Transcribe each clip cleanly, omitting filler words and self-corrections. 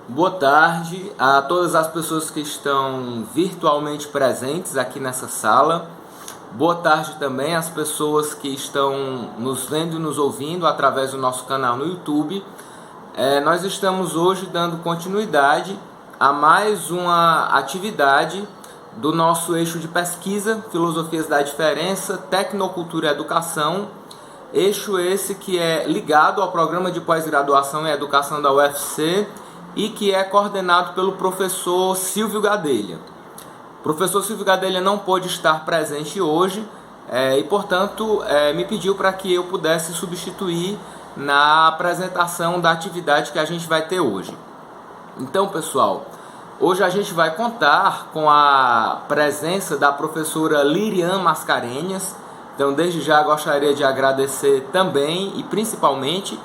Boa tarde a todas as pessoas que estão virtualmente presentes aqui nessa sala. Boa tarde também às pessoas que estão nos vendo e nos ouvindo através do nosso canal no YouTube. Nós estamos hoje dando continuidade a mais uma atividade do nosso eixo de pesquisa, Filosofias da Diferença, Tecnocultura e Educação. Eixo esse que é ligado ao programa de pós-graduação em Educação da UFC e que é coordenado pelo professor Silvio Gadelha. O professor Silvio Gadelha não pôde estar presente hoje e, portanto, me pediu para que eu pudesse substituir na apresentação da atividade que a gente vai ter hoje. Então, pessoal, hoje a gente vai contar com a presença da professora Lirian Mascarenhas. Então, desde já gostaria de agradecer também e principalmente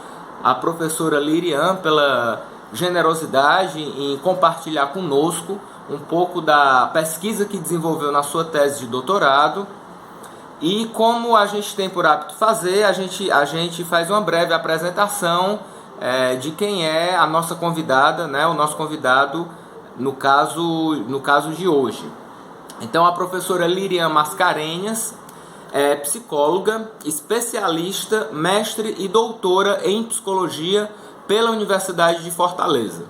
a professora Lirian pela generosidade em compartilhar conosco um pouco da pesquisa que desenvolveu na sua tese de doutorado. E como a gente tem por hábito fazer, a gente faz uma breve apresentação de quem é a nossa convidada, né, o nosso convidado no caso de hoje. Então, a professora Lirian Mascarenhas é psicóloga, especialista, mestre e doutora em psicologia pela Universidade de Fortaleza.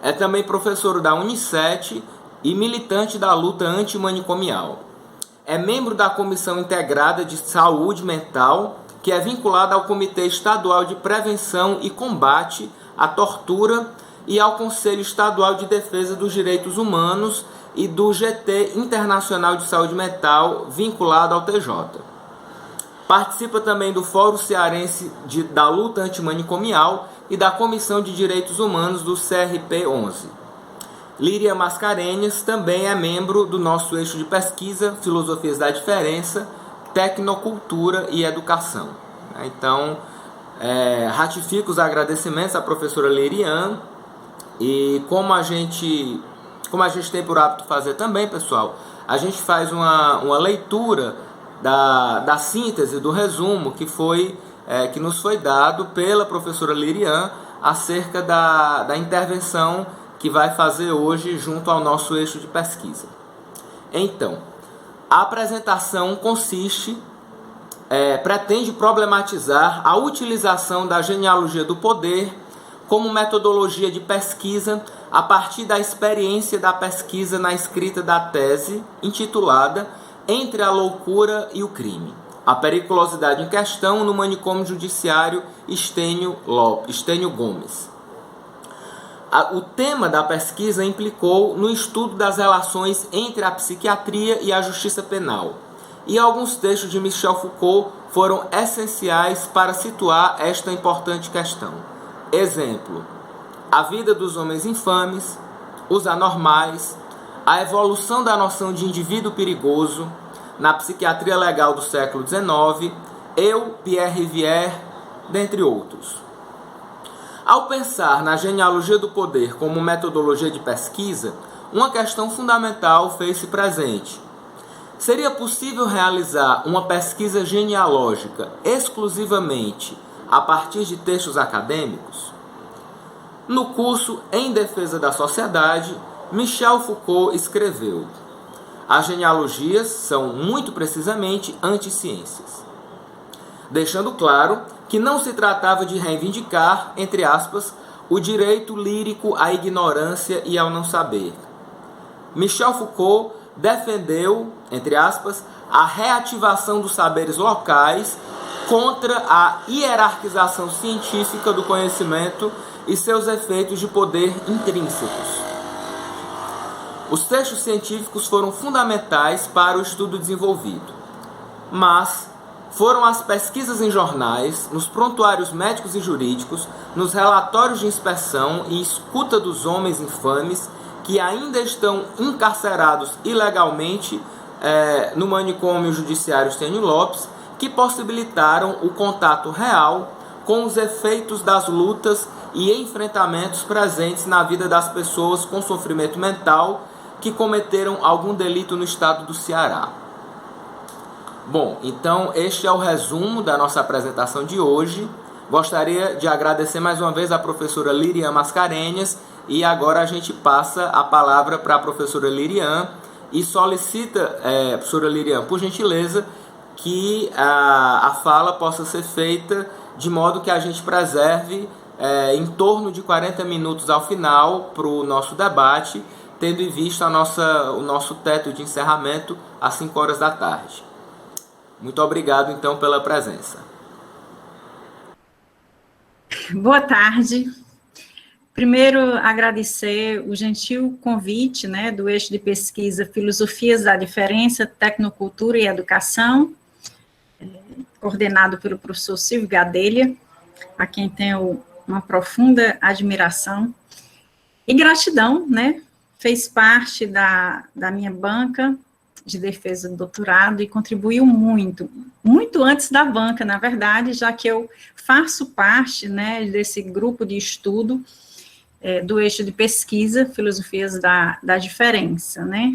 É também professora da Unicet e militante da luta antimanicomial. É membro da Comissão Integrada de Saúde Mental, que é vinculada ao Comitê Estadual de Prevenção e Combate à Tortura e ao Conselho Estadual de Defesa dos Direitos Humanos e do GT Internacional de Saúde Mental, vinculado ao TJ. Participa também do Fórum Cearense da Luta Antimanicomial e da Comissão de Direitos Humanos do CRP-11. Lirian Mascarenhas também é membro do nosso eixo de pesquisa, Filosofias da Diferença, Tecnocultura e Educação. Então, ratifico os agradecimentos à professora Lirian e como a gente tem por hábito fazer também, pessoal, a gente faz uma leitura da síntese, do resumo que nos foi dado pela professora Lirian acerca da intervenção que vai fazer hoje junto ao nosso eixo de pesquisa. Então, a apresentação pretende problematizar a utilização da genealogia do poder como metodologia de pesquisa a partir da experiência da pesquisa na escrita da tese intitulada Entre a Loucura e o Crime, a periculosidade em questão no manicômio judiciário Estênio Gomes. O tema da pesquisa implicou no estudo das relações entre a psiquiatria e a justiça penal, e alguns textos de Michel Foucault foram essenciais para situar esta importante questão. Exemplo: A Vida dos Homens Infames, Os Anormais, A Evolução da Noção de Indivíduo Perigoso, na Psiquiatria Legal do século XIX, Eu, Pierre Rivière, dentre outros. Ao pensar na genealogia do poder como metodologia de pesquisa, uma questão fundamental fez-se presente. Seria possível realizar uma pesquisa genealógica exclusivamente a partir de textos acadêmicos? No curso Em Defesa da Sociedade, Michel Foucault escreveu: As genealogias são, muito precisamente, anticiências, deixando claro que não se tratava de reivindicar, entre aspas, o direito lírico à ignorância e ao não saber. Michel Foucault defendeu, entre aspas, a reativação dos saberes locais contra a hierarquização científica do conhecimento e seus efeitos de poder intrínsecos. Os textos científicos foram fundamentais para o estudo desenvolvido, mas foram as pesquisas em jornais, nos prontuários médicos e jurídicos, nos relatórios de inspeção e escuta dos homens infames que ainda estão encarcerados ilegalmente no manicômio judiciário Estênio Lopes que possibilitaram o contato real com os efeitos das lutas e enfrentamentos presentes na vida das pessoas com sofrimento mental que cometeram algum delito no estado do Ceará. Bom, então este é o resumo da nossa apresentação de hoje. Gostaria de agradecer mais uma vez a professora Lirian Mascarenhas e agora a gente passa a palavra para a professora Lirian e solicita, professora Lirian, por gentileza, que a fala possa ser feita de modo que a gente preserve em torno de 40 minutos ao final para o nosso debate, tendo em vista o nosso teto de encerramento às 5 horas da tarde. Muito obrigado, então, pela presença. Boa tarde. Primeiro, agradecer o gentil convite, né, do eixo de pesquisa Filosofias da Diferença, Tecnocultura e Educação, coordenado pelo professor Silvio Gadelha, a quem tenho uma profunda admiração e gratidão, né, fez parte da minha banca de defesa do doutorado e contribuiu muito, muito antes da banca, na verdade, já que eu faço parte, né, desse grupo de estudo do eixo de pesquisa Filosofias da Diferença, né.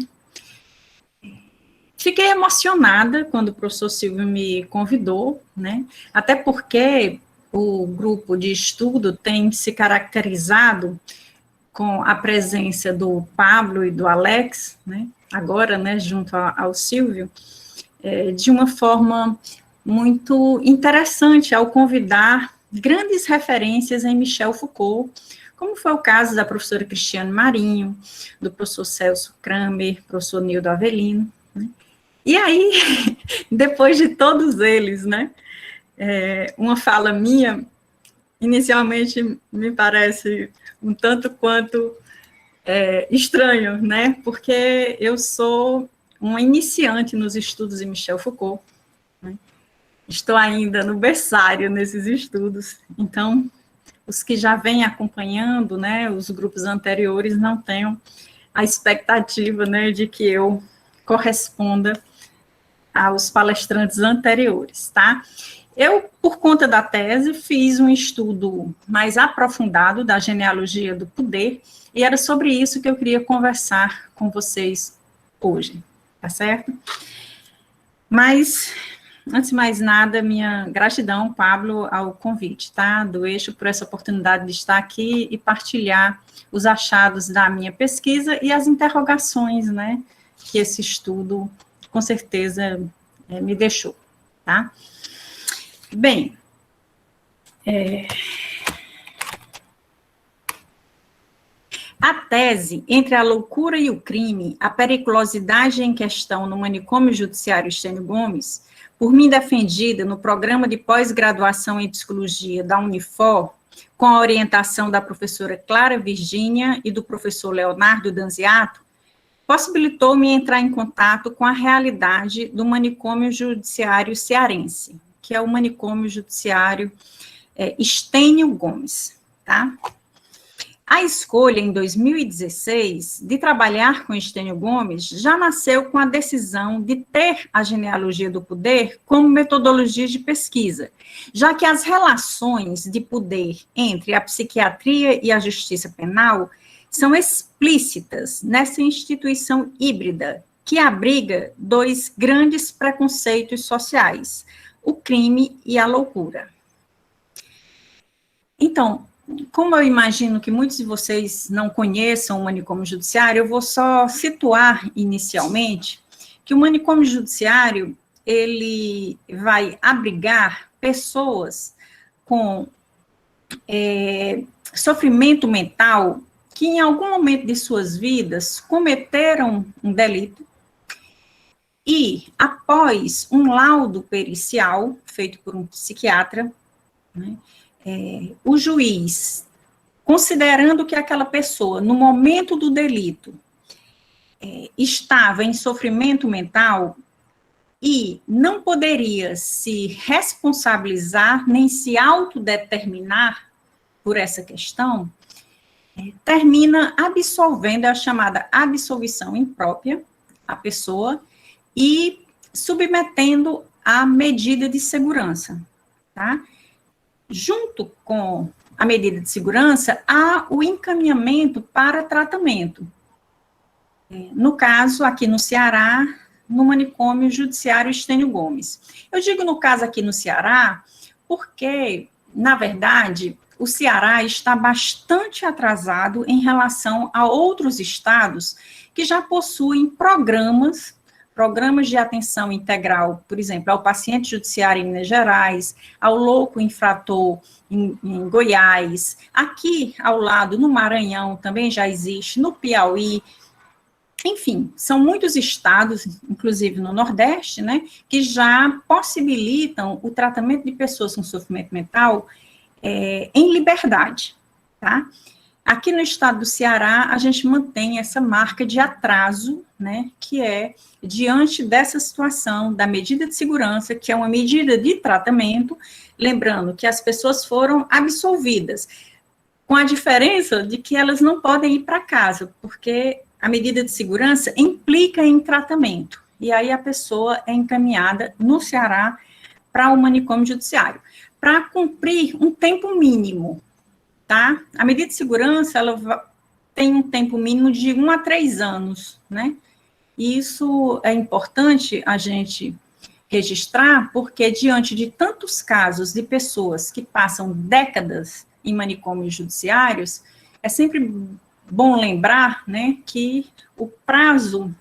Fiquei emocionada quando o professor Silvio me convidou, né, até porque o grupo de estudo tem se caracterizado com a presença do Pablo e do Alex, né, agora, né, junto ao Silvio, de uma forma muito interessante ao convidar grandes referências em Michel Foucault, como foi o caso da professora Cristiane Marinho, do professor Celso Kramer, professor Nildo Avelino, né. E aí, depois de todos eles, né, uma fala minha, inicialmente me parece um tanto quanto estranho, né, porque eu sou uma iniciante nos estudos de Michel Foucault, né? Estou ainda no berçário nesses estudos, então, os que já vêm acompanhando, né, os grupos anteriores não tenham a expectativa, né, de que eu corresponda aos palestrantes anteriores, tá? Eu, por conta da tese, fiz um estudo mais aprofundado da genealogia do poder, e era sobre isso que eu queria conversar com vocês hoje, tá certo? Mas, antes de mais nada, minha gratidão, Pablo, ao convite, tá? Do eixo, por essa oportunidade de estar aqui e partilhar os achados da minha pesquisa e as interrogações, né, que esse estudo, com certeza, me deixou, tá? Bem, a tese Entre a Loucura e o Crime, a periculosidade em questão no manicômio judiciário Estênio Gomes, por mim defendida no programa de pós-graduação em psicologia da Unifor, com a orientação da professora Clara Virgínia e do professor Leonardo Danziato, possibilitou-me entrar em contato com a realidade do manicômio judiciário cearense, que é o manicômio judiciário Estênio Gomes, tá? A escolha, em 2016, de trabalhar com Estênio Gomes já nasceu com a decisão de ter a genealogia do poder como metodologia de pesquisa, já que as relações de poder entre a psiquiatria e a justiça penal são explícitas nessa instituição híbrida que abriga dois grandes preconceitos sociais, o crime e a loucura. Então, como eu imagino que muitos de vocês não conheçam o manicômio judiciário, eu vou só situar inicialmente que o manicômio judiciário, ele vai abrigar pessoas com sofrimento mental que em algum momento de suas vidas cometeram um delito e, após um laudo pericial feito por um psiquiatra, né, o juiz, considerando que aquela pessoa, no momento do delito, estava em sofrimento mental e não poderia se responsabilizar nem se autodeterminar por essa questão, termina absolvendo a chamada absolvição imprópria a pessoa e submetendo a medida de segurança, tá? Junto com a medida de segurança, há o encaminhamento para tratamento. No caso, aqui no Ceará, no manicômio judiciário Estênio Gomes. Eu digo no caso aqui no Ceará, porque na verdade, o Ceará está bastante atrasado em relação a outros estados que já possuem programas de atenção integral, por exemplo, ao paciente judiciário em Minas Gerais, ao louco infrator em Goiás, aqui ao lado, no Maranhão, também já existe, no Piauí. Enfim, são muitos estados, inclusive no Nordeste, né, que já possibilitam o tratamento de pessoas com sofrimento mental em liberdade, tá? Aqui no estado do Ceará, a gente mantém essa marca de atraso, né, que é diante dessa situação da medida de segurança, que é uma medida de tratamento, lembrando que as pessoas foram absolvidas, com a diferença de que elas não podem ir para casa, porque a medida de segurança implica em tratamento, e aí a pessoa é encaminhada no Ceará para o manicômio judiciário, para cumprir um tempo mínimo, tá? A medida de segurança, ela tem um tempo mínimo de 1 a 3 anos, né? E isso é importante a gente registrar, porque diante de tantos casos de pessoas que passam décadas em manicômios judiciários, é sempre bom lembrar, né, que o prazo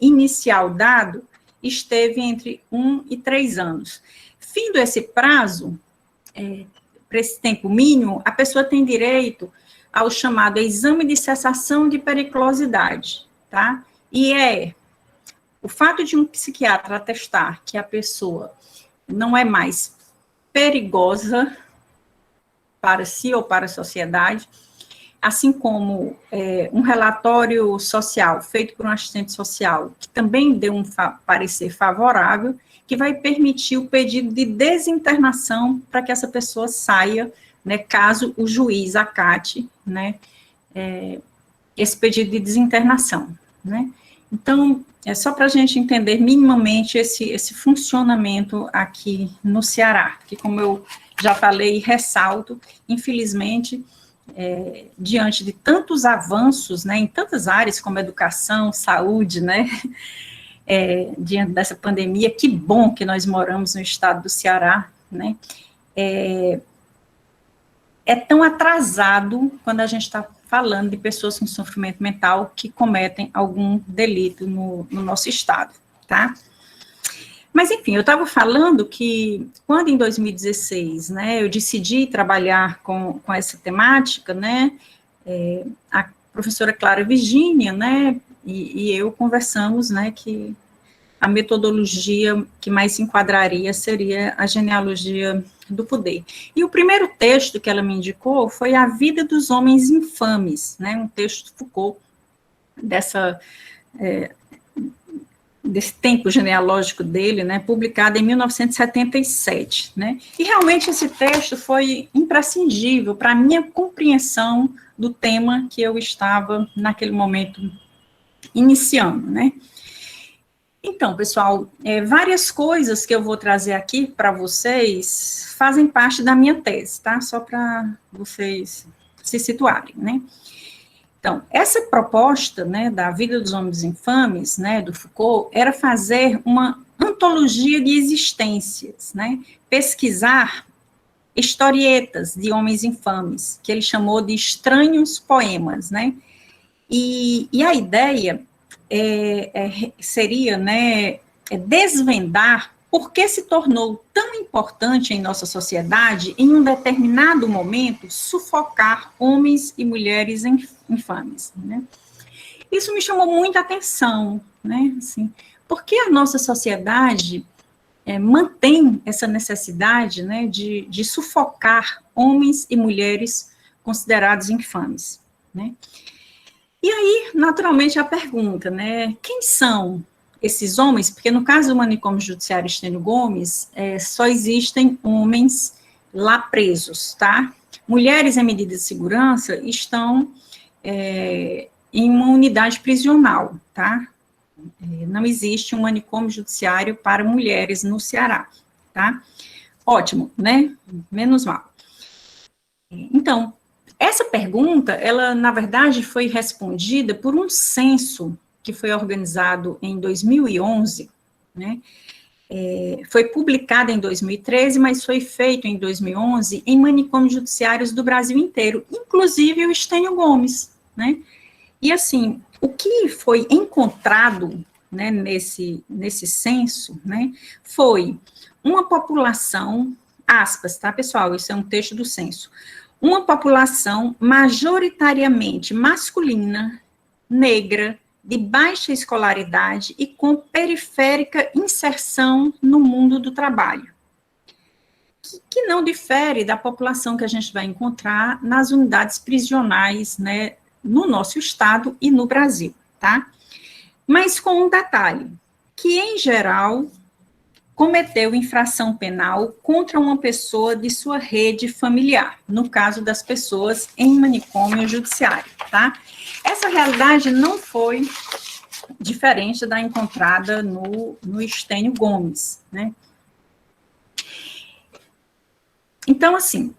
inicial dado esteve entre 1 e 3 anos. Findo esse prazo, para esse tempo mínimo, a pessoa tem direito ao chamado exame de cessação de periculosidade, tá? E o fato de um psiquiatra atestar que a pessoa não é mais perigosa para si ou para a sociedade, assim como um relatório social feito por um assistente social, que também deu um parecer favorável, que vai permitir o pedido de desinternação para que essa pessoa saia, né, caso o juiz acate, né, esse pedido de desinternação, né. Então, é só para a gente entender minimamente esse funcionamento aqui no Ceará, que, como eu já falei e ressalto, infelizmente, diante de tantos avanços, né, em tantas áreas como educação, saúde, né, diante dessa pandemia, que bom que nós moramos no estado do Ceará, né, é tão atrasado quando a gente está falando de pessoas com sofrimento mental que cometem algum delito no nosso estado, tá? Mas, enfim, eu estava falando que quando em 2016, né, eu decidi trabalhar com essa temática, né, a professora Clara Virgínia, né, e eu conversamos, né, que a metodologia que mais se enquadraria seria a genealogia do poder. E o primeiro texto que ela me indicou foi A Vida dos Homens Infames, né, um texto de Foucault, desse tempo genealógico dele, né, publicado em 1977, né, e realmente esse texto foi imprescindível para a minha compreensão do tema que eu estava, naquele momento, iniciando, né. Então, pessoal, várias coisas que eu vou trazer aqui para vocês fazem parte da minha tese, tá? Só para vocês se situarem, né? Então, essa proposta, né, da Vida dos Homens Infames, né, do Foucault, era fazer uma antologia de existências, né? Pesquisar historietas de homens infames, que ele chamou de estranhos poemas, né? E a ideia seria, né, desvendar por que se tornou tão importante em nossa sociedade, em um determinado momento, sufocar homens e mulheres infames, né? Isso me chamou muita atenção, né, assim, porque a nossa sociedade mantém essa necessidade, né, de sufocar homens e mulheres considerados infames, né? E aí, naturalmente, a pergunta, né, quem são esses homens? Porque no caso do manicômio judiciário Estênio Gomes, só existem homens lá presos, tá? Mulheres em medida de segurança estão em uma unidade prisional, tá? Não existe um manicômio judiciário para mulheres no Ceará, tá? Ótimo, né? Menos mal. Então, essa pergunta, ela, na verdade, foi respondida por um censo que foi organizado em 2011, né, Foi publicada em 2013, mas foi feito em 2011 em manicômios judiciários do Brasil inteiro, inclusive o Estênio Gomes, né? E assim, o que foi encontrado, né, nesse censo, né, foi uma população, aspas, tá, pessoal? Isso é um texto do censo. Uma população majoritariamente masculina, negra, de baixa escolaridade e com periférica inserção no mundo do trabalho, que não difere da população que a gente vai encontrar nas unidades prisionais, né, no nosso estado e no Brasil, tá? Mas com um detalhe, que em geral cometeu infração penal contra uma pessoa de sua rede familiar, no caso das pessoas em manicômio judiciário, tá? Essa realidade não foi diferente da encontrada no Estênio Gomes, né? Então, assim,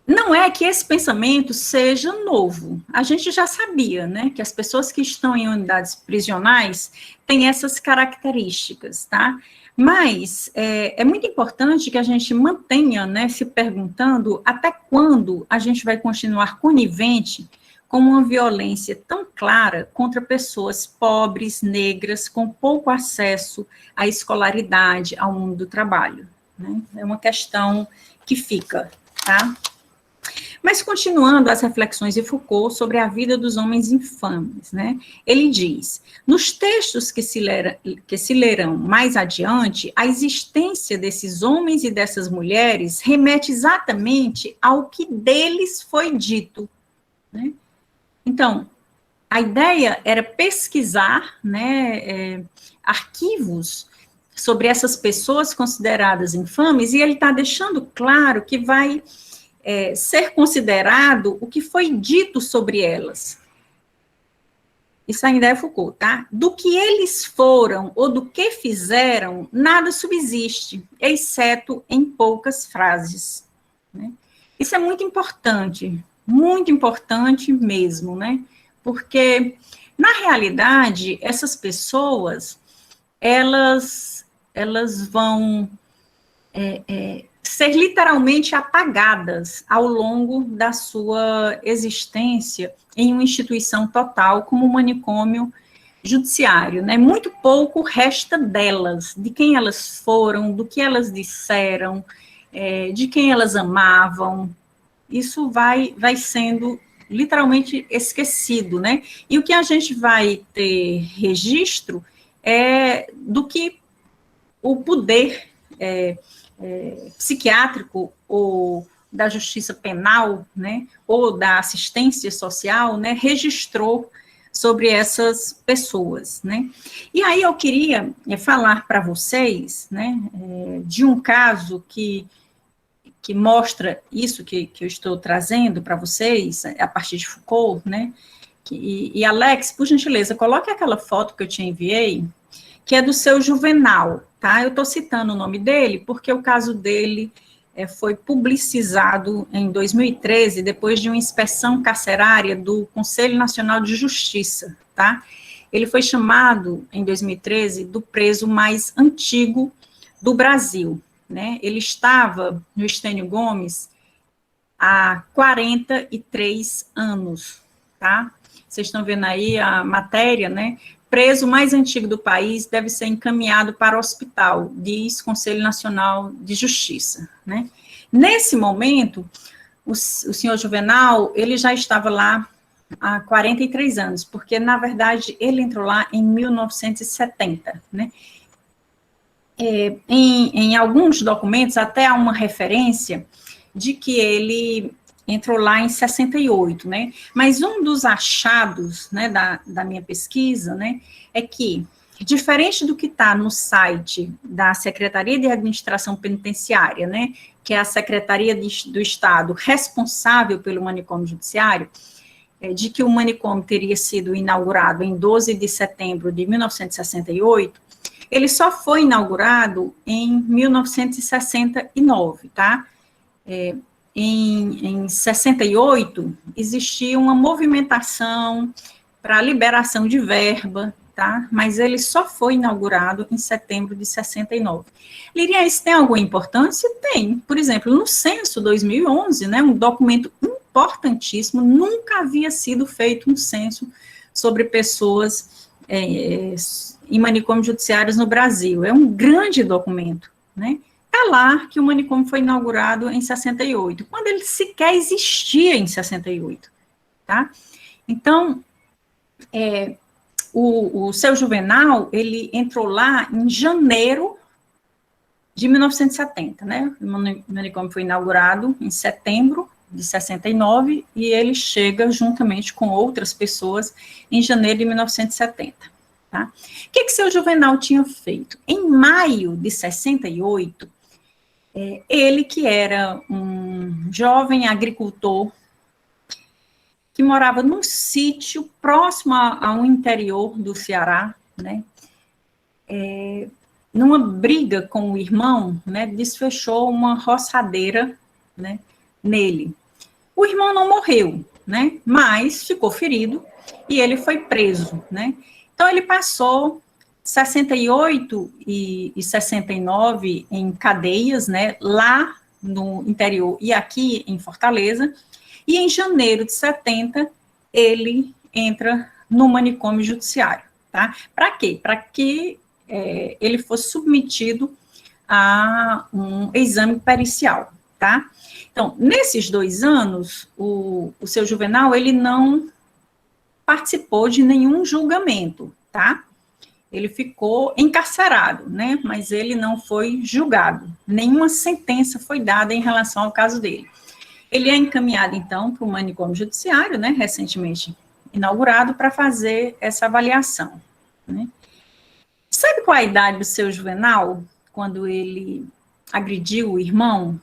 não é que esse pensamento seja novo. A gente já sabia, né, que as pessoas que estão em unidades prisionais têm essas características, tá? Mas é muito importante que a gente mantenha, né, se perguntando até quando a gente vai continuar conivente com uma violência tão clara contra pessoas pobres, negras, com pouco acesso à escolaridade, ao mundo do trabalho, né? É uma questão que fica, tá? Mas continuando as reflexões de Foucault sobre a vida dos homens infames, né? Ele diz, nos textos que se lerão mais adiante, a existência desses homens e dessas mulheres remete exatamente ao que deles foi dito, né? Então, a ideia era pesquisar, né, arquivos sobre essas pessoas consideradas infames, e ele está deixando claro que vai ser considerado o que foi dito sobre elas. Isso ainda é Foucault, tá? Do que eles foram ou do que fizeram, nada subsiste, exceto em poucas frases, né? Isso é muito importante mesmo, né? Porque, na realidade, essas pessoas, elas vão ser literalmente apagadas ao longo da sua existência em uma instituição total como o manicômio judiciário, né? Muito pouco resta delas, de quem elas foram, do que elas disseram, de quem elas amavam. Isso vai sendo literalmente esquecido, né? E o que a gente vai ter registro é do que o poder psiquiátrico ou da justiça penal, né, ou da assistência social, né, registrou sobre essas pessoas, né. E aí eu queria falar para vocês, né, de um caso que mostra isso que eu estou trazendo para vocês, a partir de Foucault, né, e Alex, por gentileza, coloque aquela foto que eu te enviei, que é do seu Juvenal, tá? Eu estou citando o nome dele porque o caso dele foi publicizado em 2013, depois de uma inspeção carcerária do Conselho Nacional de Justiça, tá? Ele foi chamado, em 2013, do preso mais antigo do Brasil, né? Ele estava no Estênio Gomes há 43 anos, tá? Vocês estão vendo aí a matéria, né? Preso mais antigo do país deve ser encaminhado para o hospital, diz Conselho Nacional de Justiça, né? Nesse momento, o senhor Juvenal, ele já estava lá há 43 anos, porque, na verdade, ele entrou lá em 1970, né? Em alguns documentos, até há uma referência de que ele entrou lá em 68, né? Mas um dos achados, né, da minha pesquisa, né, é que, diferente do que está no site da Secretaria de Administração Penitenciária, né, que é a Secretaria do Estado responsável pelo manicômio judiciário, de que o manicômio teria sido inaugurado em 12 de setembro de 1968, ele só foi inaugurado em 1969, tá? Em 68, existia uma movimentação para liberação de verba, tá? Mas ele só foi inaugurado em setembro de 69. Lirian, isso tem alguma importância? Tem. Por exemplo, no censo 2011, né, um documento importantíssimo, nunca havia sido feito um censo sobre pessoas em manicômios judiciários no Brasil. É um grande documento, né? Está lá que o manicômio foi inaugurado em 68, quando ele sequer existia em 68, tá? Então, o seu Juvenal, ele entrou lá em janeiro de 1970, né? O manicômio foi inaugurado em setembro de 69 e ele chega juntamente com outras pessoas em janeiro de 1970, tá? O que seu Juvenal tinha feito? Em maio de 68, ele que era um jovem agricultor que morava num sítio próximo ao interior do Ceará, né? Numa briga com o irmão, né, desfechou uma roçadeira, né, nele. O irmão não morreu, né, mas ficou ferido e ele foi preso, né. Então, ele passou 68 e 69 em cadeias, né, lá no interior e aqui em Fortaleza, e em janeiro de 70, ele entra no manicômio judiciário, tá? Para quê? Para que ele fosse submetido a um exame pericial, tá? Então, nesses 2 anos, o seu Juvenal, ele não participou de nenhum julgamento, tá? Ele ficou encarcerado, né? Mas ele não foi julgado. Nenhuma sentença foi dada em relação ao caso dele. Ele é encaminhado, então, para o manicômio judiciário, né? Recentemente inaugurado, para fazer essa avaliação, né? Sabe qual a idade do seu Juvenal, quando ele agrediu o irmão?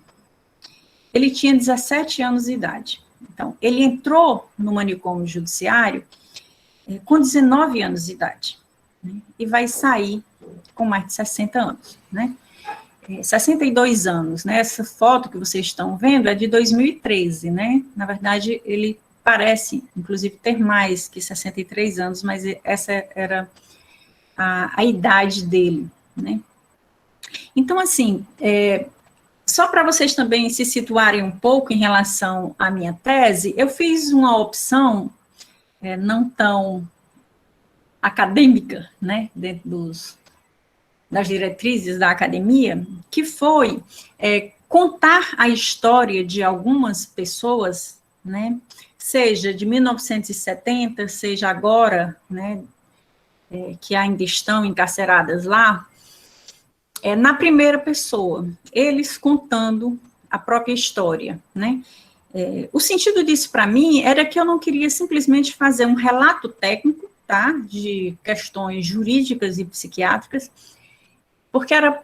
Ele tinha 17 anos de idade. Então, ele entrou no manicômio judiciário com 19 anos de idade, né? E vai sair com mais de 60 anos, né? 62 anos, né? Essa foto que vocês estão vendo é de 2013, né? Na verdade, ele parece, inclusive, ter mais que 63 anos, mas essa era a idade dele, né? Então, assim, só para vocês também se situarem um pouco em relação à minha tese, eu fiz uma opção não tão acadêmica, né, dentro das diretrizes da academia, que foi contar a história de algumas pessoas, né, seja de 1970, seja agora, né, que ainda estão encarceradas lá, na primeira pessoa, eles contando a própria história, né. O sentido disso para mim era que eu não queria simplesmente fazer um relato técnico, tá, de questões jurídicas e psiquiátricas, porque era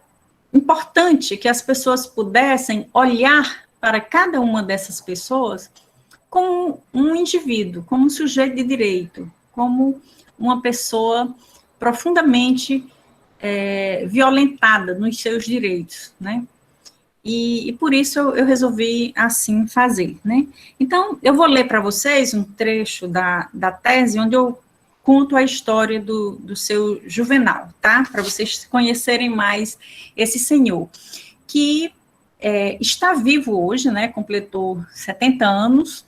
importante que as pessoas pudessem olhar para cada uma dessas pessoas como um indivíduo, como um sujeito de direito, como uma pessoa profundamente violentada nos seus direitos, né? E por isso eu resolvi assim fazer, né? Então, eu vou ler para vocês um trecho da tese onde eu conto a história do seu Juvenal, tá? Para vocês conhecerem mais esse senhor, que está vivo hoje, né? Completou 70 anos,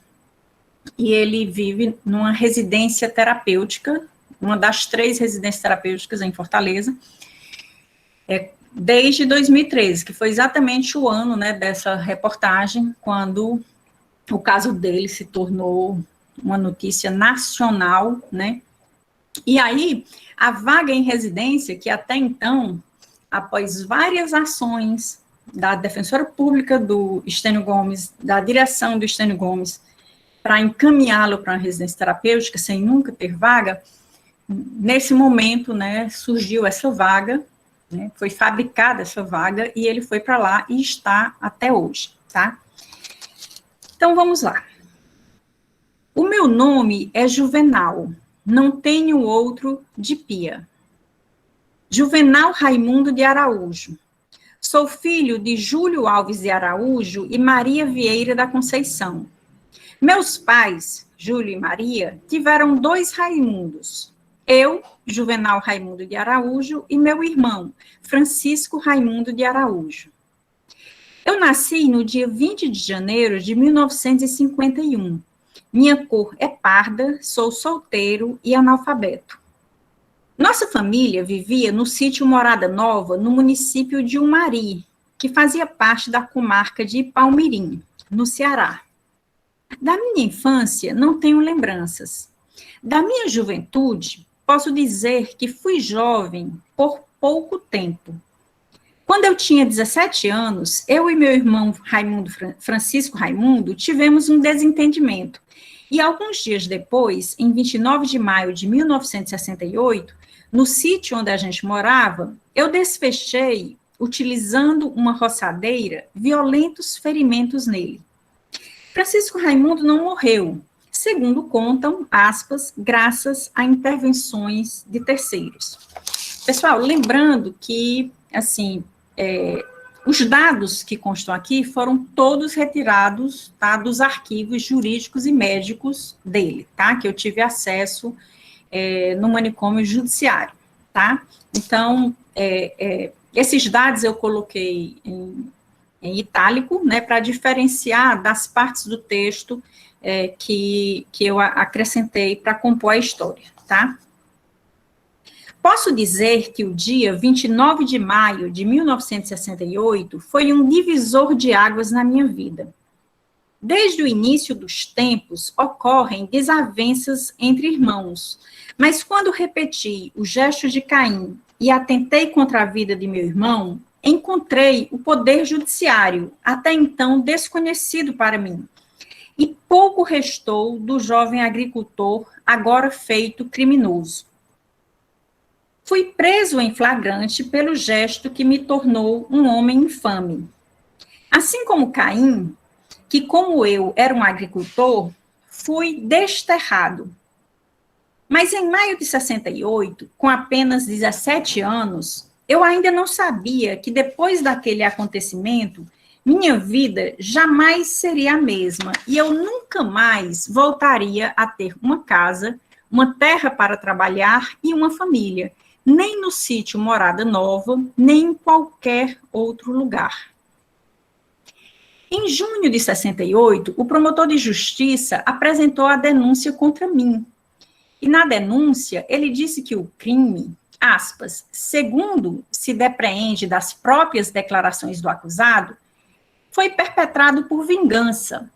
e ele vive numa residência terapêutica, uma das 3 residências terapêuticas em Fortaleza, desde 2013, que foi exatamente o ano, né, dessa reportagem, quando o caso dele se tornou uma notícia nacional, né? E aí, a vaga em residência, que até então, após várias ações da defensora pública do Estênio Gomes, da direção do Estênio Gomes, para encaminhá-lo para uma residência terapêutica, sem nunca ter vaga, nesse momento, né, surgiu essa vaga, né, foi fabricada essa vaga, e ele foi para lá e está até hoje, tá? Então, vamos lá. O meu nome é Juvenal, não tenho outro de pia. Juvenal Raimundo de Araújo. Sou filho de Júlio Alves de Araújo e Maria Vieira da Conceição. Meus pais, Júlio e Maria, tiveram 2 Raimundos. Eu, Juvenal Raimundo de Araújo, e meu irmão, Francisco Raimundo de Araújo. Eu nasci no dia 20 de janeiro de 1951. Minha cor é parda, sou solteiro e analfabeto. Nossa família vivia no sítio Morada Nova, no município de Umari, que fazia parte da comarca de Palmirim, no Ceará. Da minha infância, não tenho lembranças. Da minha juventude, posso dizer que fui jovem por pouco tempo. Quando eu tinha 17 anos, eu e meu irmão Francisco Raimundo tivemos um desentendimento. E alguns dias depois, em 29 de maio de 1968, no sítio onde a gente morava, eu desfechei, utilizando uma roçadeira, violentos ferimentos nele. Francisco Raimundo não morreu, segundo contam, aspas, graças a intervenções de terceiros. Pessoal, lembrando que, assim, os dados que constam aqui foram todos retirados, tá, dos arquivos jurídicos e médicos dele, tá, que eu tive acesso no manicômio judiciário, tá? Então, esses dados eu coloquei em itálico, né, para diferenciar das partes do texto que eu acrescentei para compor a história, tá? Posso dizer que o dia 29 de maio de 1968 foi um divisor de águas na minha vida. Desde o início dos tempos, ocorrem desavenças entre irmãos, mas quando repeti o gesto de Caim e atentei contra a vida de meu irmão, encontrei o poder judiciário, até então desconhecido para mim, e pouco restou do jovem agricultor, agora feito criminoso. Fui preso em flagrante pelo gesto que me tornou um homem infame. Assim como Caim, que como eu era um agricultor, fui desterrado. Mas em maio de 68, com apenas 17 anos, eu ainda não sabia que depois daquele acontecimento, minha vida jamais seria a mesma e eu nunca mais voltaria a ter uma casa, uma terra para trabalhar e uma família, nem no sítio Morada Nova, nem em qualquer outro lugar. Em junho de 68, o promotor de justiça apresentou a denúncia contra mim. E na denúncia, ele disse que o crime, aspas, segundo se depreende das próprias declarações do acusado, foi perpetrado por vingança,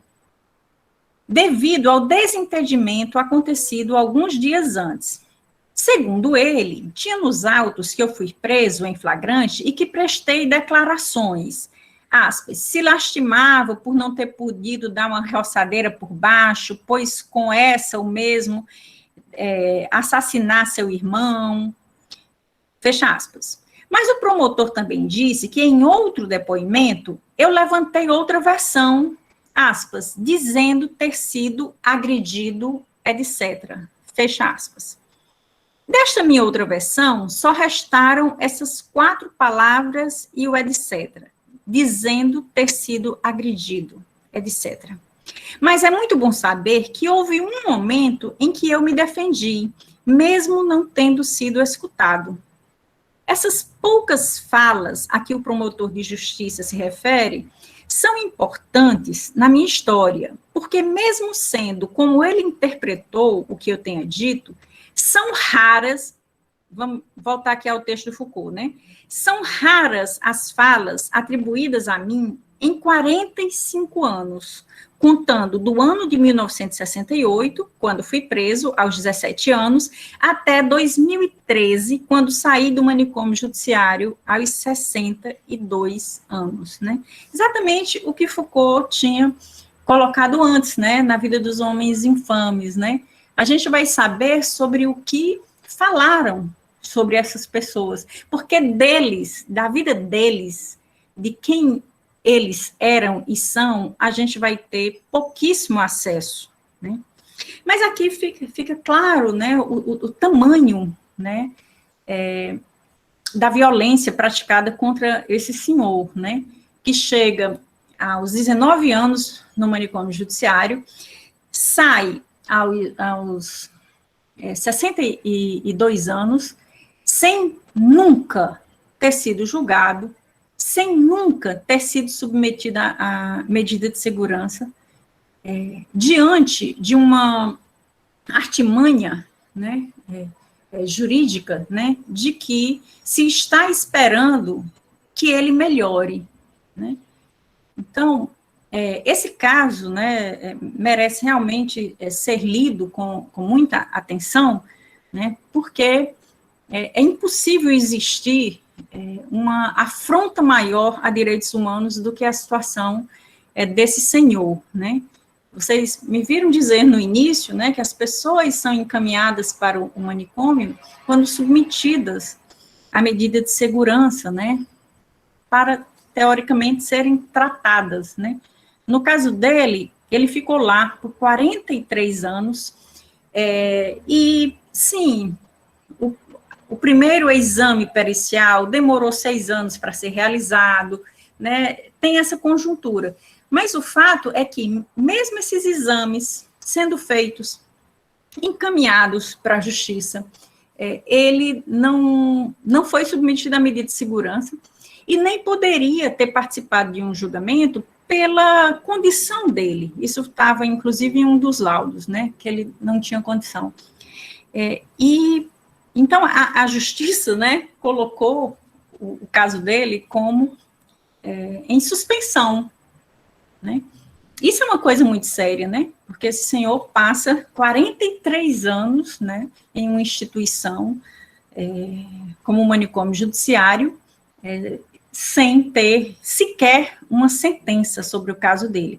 devido ao desentendimento acontecido alguns dias antes. Segundo ele, tinha nos autos que eu fui preso em flagrante e que prestei declarações, aspas, se lastimava por não ter podido dar uma roçadeira por baixo, pois com essa o mesmo assassinar seu irmão, fecha aspas. Mas o promotor também disse que em outro depoimento eu levantei outra versão, aspas, dizendo ter sido agredido, etc. Fecha aspas. Desta minha outra versão, só restaram essas 4 palavras e o etc., dizendo ter sido agredido, etc. Mas é muito bom saber que houve um momento em que eu me defendi, mesmo não tendo sido escutado. Essas poucas falas a que o promotor de justiça se refere são importantes na minha história, porque mesmo sendo como ele interpretou o que eu tenha dito, são raras, vamos voltar aqui ao texto do Foucault, né? São raras as falas atribuídas a mim em 45 anos, contando do ano de 1968, quando fui preso, aos 17 anos, até 2013, quando saí do manicômio judiciário, aos 62 anos, né? Exatamente o que Foucault tinha colocado antes, né, na vida dos homens infames, né? A gente vai saber sobre o que falaram sobre essas pessoas, porque deles, da vida deles, de quem eles eram e são, a gente vai ter pouquíssimo acesso, né? Mas aqui fica claro, né, o tamanho, né, da violência praticada contra esse senhor, né, que chega aos 19 anos no manicômio judiciário, sai aos 62 anos, sem nunca ter sido julgado, sem nunca ter sido submetido a medida de segurança, diante de uma artimanha, né, jurídica, né, de que se está esperando que ele melhore, né. Então, esse caso, né, merece realmente ser lido com muita atenção, né, porque é impossível existir uma afronta maior a direitos humanos do que a situação desse senhor, né. Vocês me viram dizer no início, né, que as pessoas são encaminhadas para o manicômio quando submetidas à medida de segurança, né, para, teoricamente, serem tratadas, né. No caso dele, ele ficou lá por 43 anos, e, sim, o primeiro exame pericial demorou 6 anos para ser realizado, né, tem essa conjuntura. Mas o fato é que, mesmo esses exames sendo feitos, encaminhados para a justiça, ele não foi submetido à medida de segurança e nem poderia ter participado de um julgamento pela condição dele. Isso estava, inclusive, em um dos laudos, né, que ele não tinha condição. Então, a justiça, né, colocou o caso dele como em suspensão, né? Isso é uma coisa muito séria, né? Porque esse senhor passa 43 anos, né, em uma instituição como um manicômio judiciário, sem ter sequer uma sentença sobre o caso dele.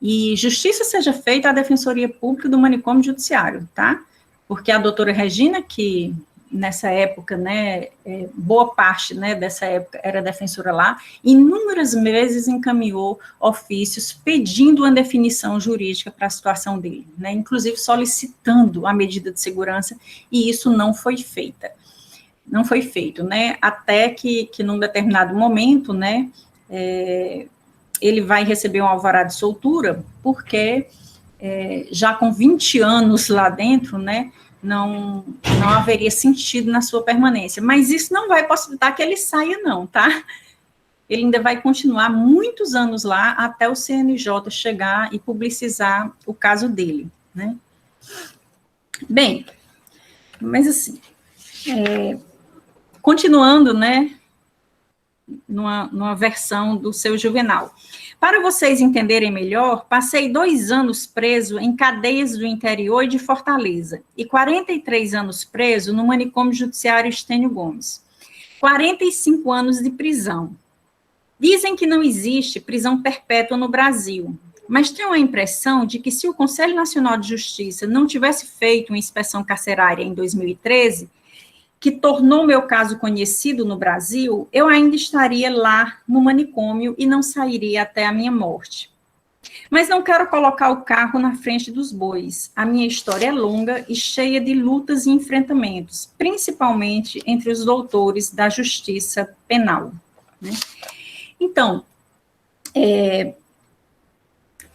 E justiça seja feita à Defensoria Pública do Manicômio Judiciário, tá? Porque a doutora Regina, que nessa época, né, boa parte, né, dessa época era defensora lá, inúmeras vezes encaminhou ofícios pedindo uma definição jurídica para a situação dele, né, inclusive solicitando a medida de segurança, e isso não foi feita. Não foi feito, né, até que num determinado momento, né, ele vai receber um alvará de soltura, porque já com 20 anos lá dentro, né, não haveria sentido na sua permanência. Mas isso não vai possibilitar que ele saia, não, tá? Ele ainda vai continuar muitos anos lá, até o CNJ chegar e publicizar o caso dele, né? Bem, mas assim, continuando, né, numa versão do seu Juvenal. Para vocês entenderem melhor, passei 2 anos preso em cadeias do interior e de Fortaleza, e 43 anos preso no manicômio judiciário Estênio Gomes. 45 anos de prisão. Dizem que não existe prisão perpétua no Brasil, mas tenho a impressão de que se o Conselho Nacional de Justiça não tivesse feito uma inspeção carcerária em 2013, que tornou meu caso conhecido no Brasil, eu ainda estaria lá no manicômio e não sairia até a minha morte. Mas não quero colocar o carro na frente dos bois. A minha história é longa e cheia de lutas e enfrentamentos, principalmente entre os doutores da justiça penal, né? Então,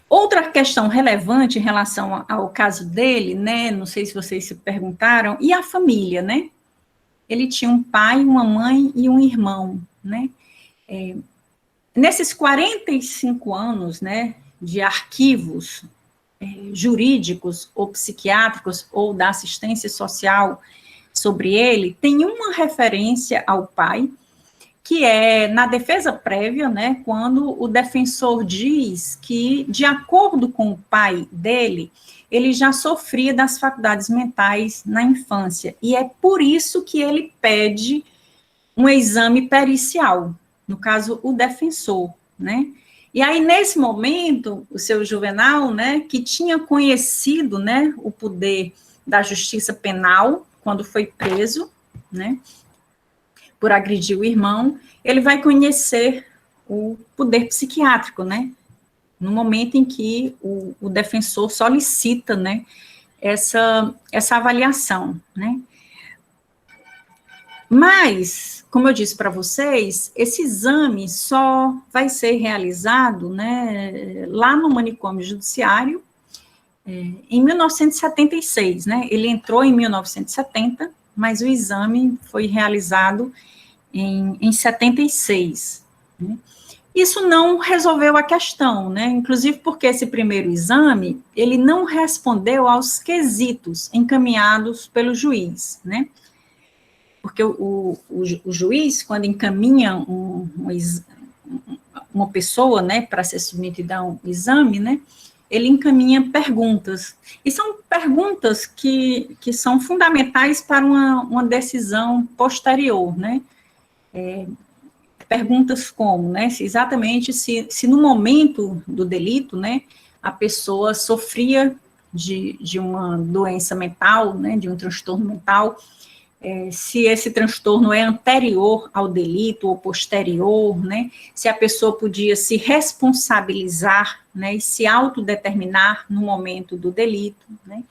outra questão relevante em relação ao caso dele, né, não sei se vocês se perguntaram, e a família, né? Ele tinha um pai, uma mãe e um irmão, né? Nesses 45 anos, né, de arquivos jurídicos ou psiquiátricos ou da assistência social sobre ele, tem uma referência ao pai, que é na defesa prévia, né, quando o defensor diz que, de acordo com o pai dele, ele já sofria das faculdades mentais na infância, e é por isso que ele pede um exame pericial, no caso, o defensor, né? E aí, nesse momento, o seu Juvenal, né, que tinha conhecido, né, o poder da justiça penal, quando foi preso, né, por agredir o irmão, ele vai conhecer o poder psiquiátrico, né, no momento em que o defensor solicita, né, essa avaliação, né. Mas, como eu disse para vocês, esse exame só vai ser realizado, né, lá no manicômio judiciário, em 1976, né? Ele entrou em 1970, mas o exame foi realizado em 76, né? Isso não resolveu a questão, né? Inclusive porque esse primeiro exame, ele não respondeu aos quesitos encaminhados pelo juiz, né? Porque o juiz, quando encaminha uma pessoa, né, para ser submetida a um exame, né, ele encaminha perguntas. E são perguntas que são fundamentais para uma decisão posterior, né? Perguntas como, né, exatamente se no momento do delito, né, a pessoa sofria de uma doença mental, né, de um transtorno mental, se esse transtorno é anterior ao delito ou posterior, né, se a pessoa podia se responsabilizar, né, e se autodeterminar no momento do delito, né.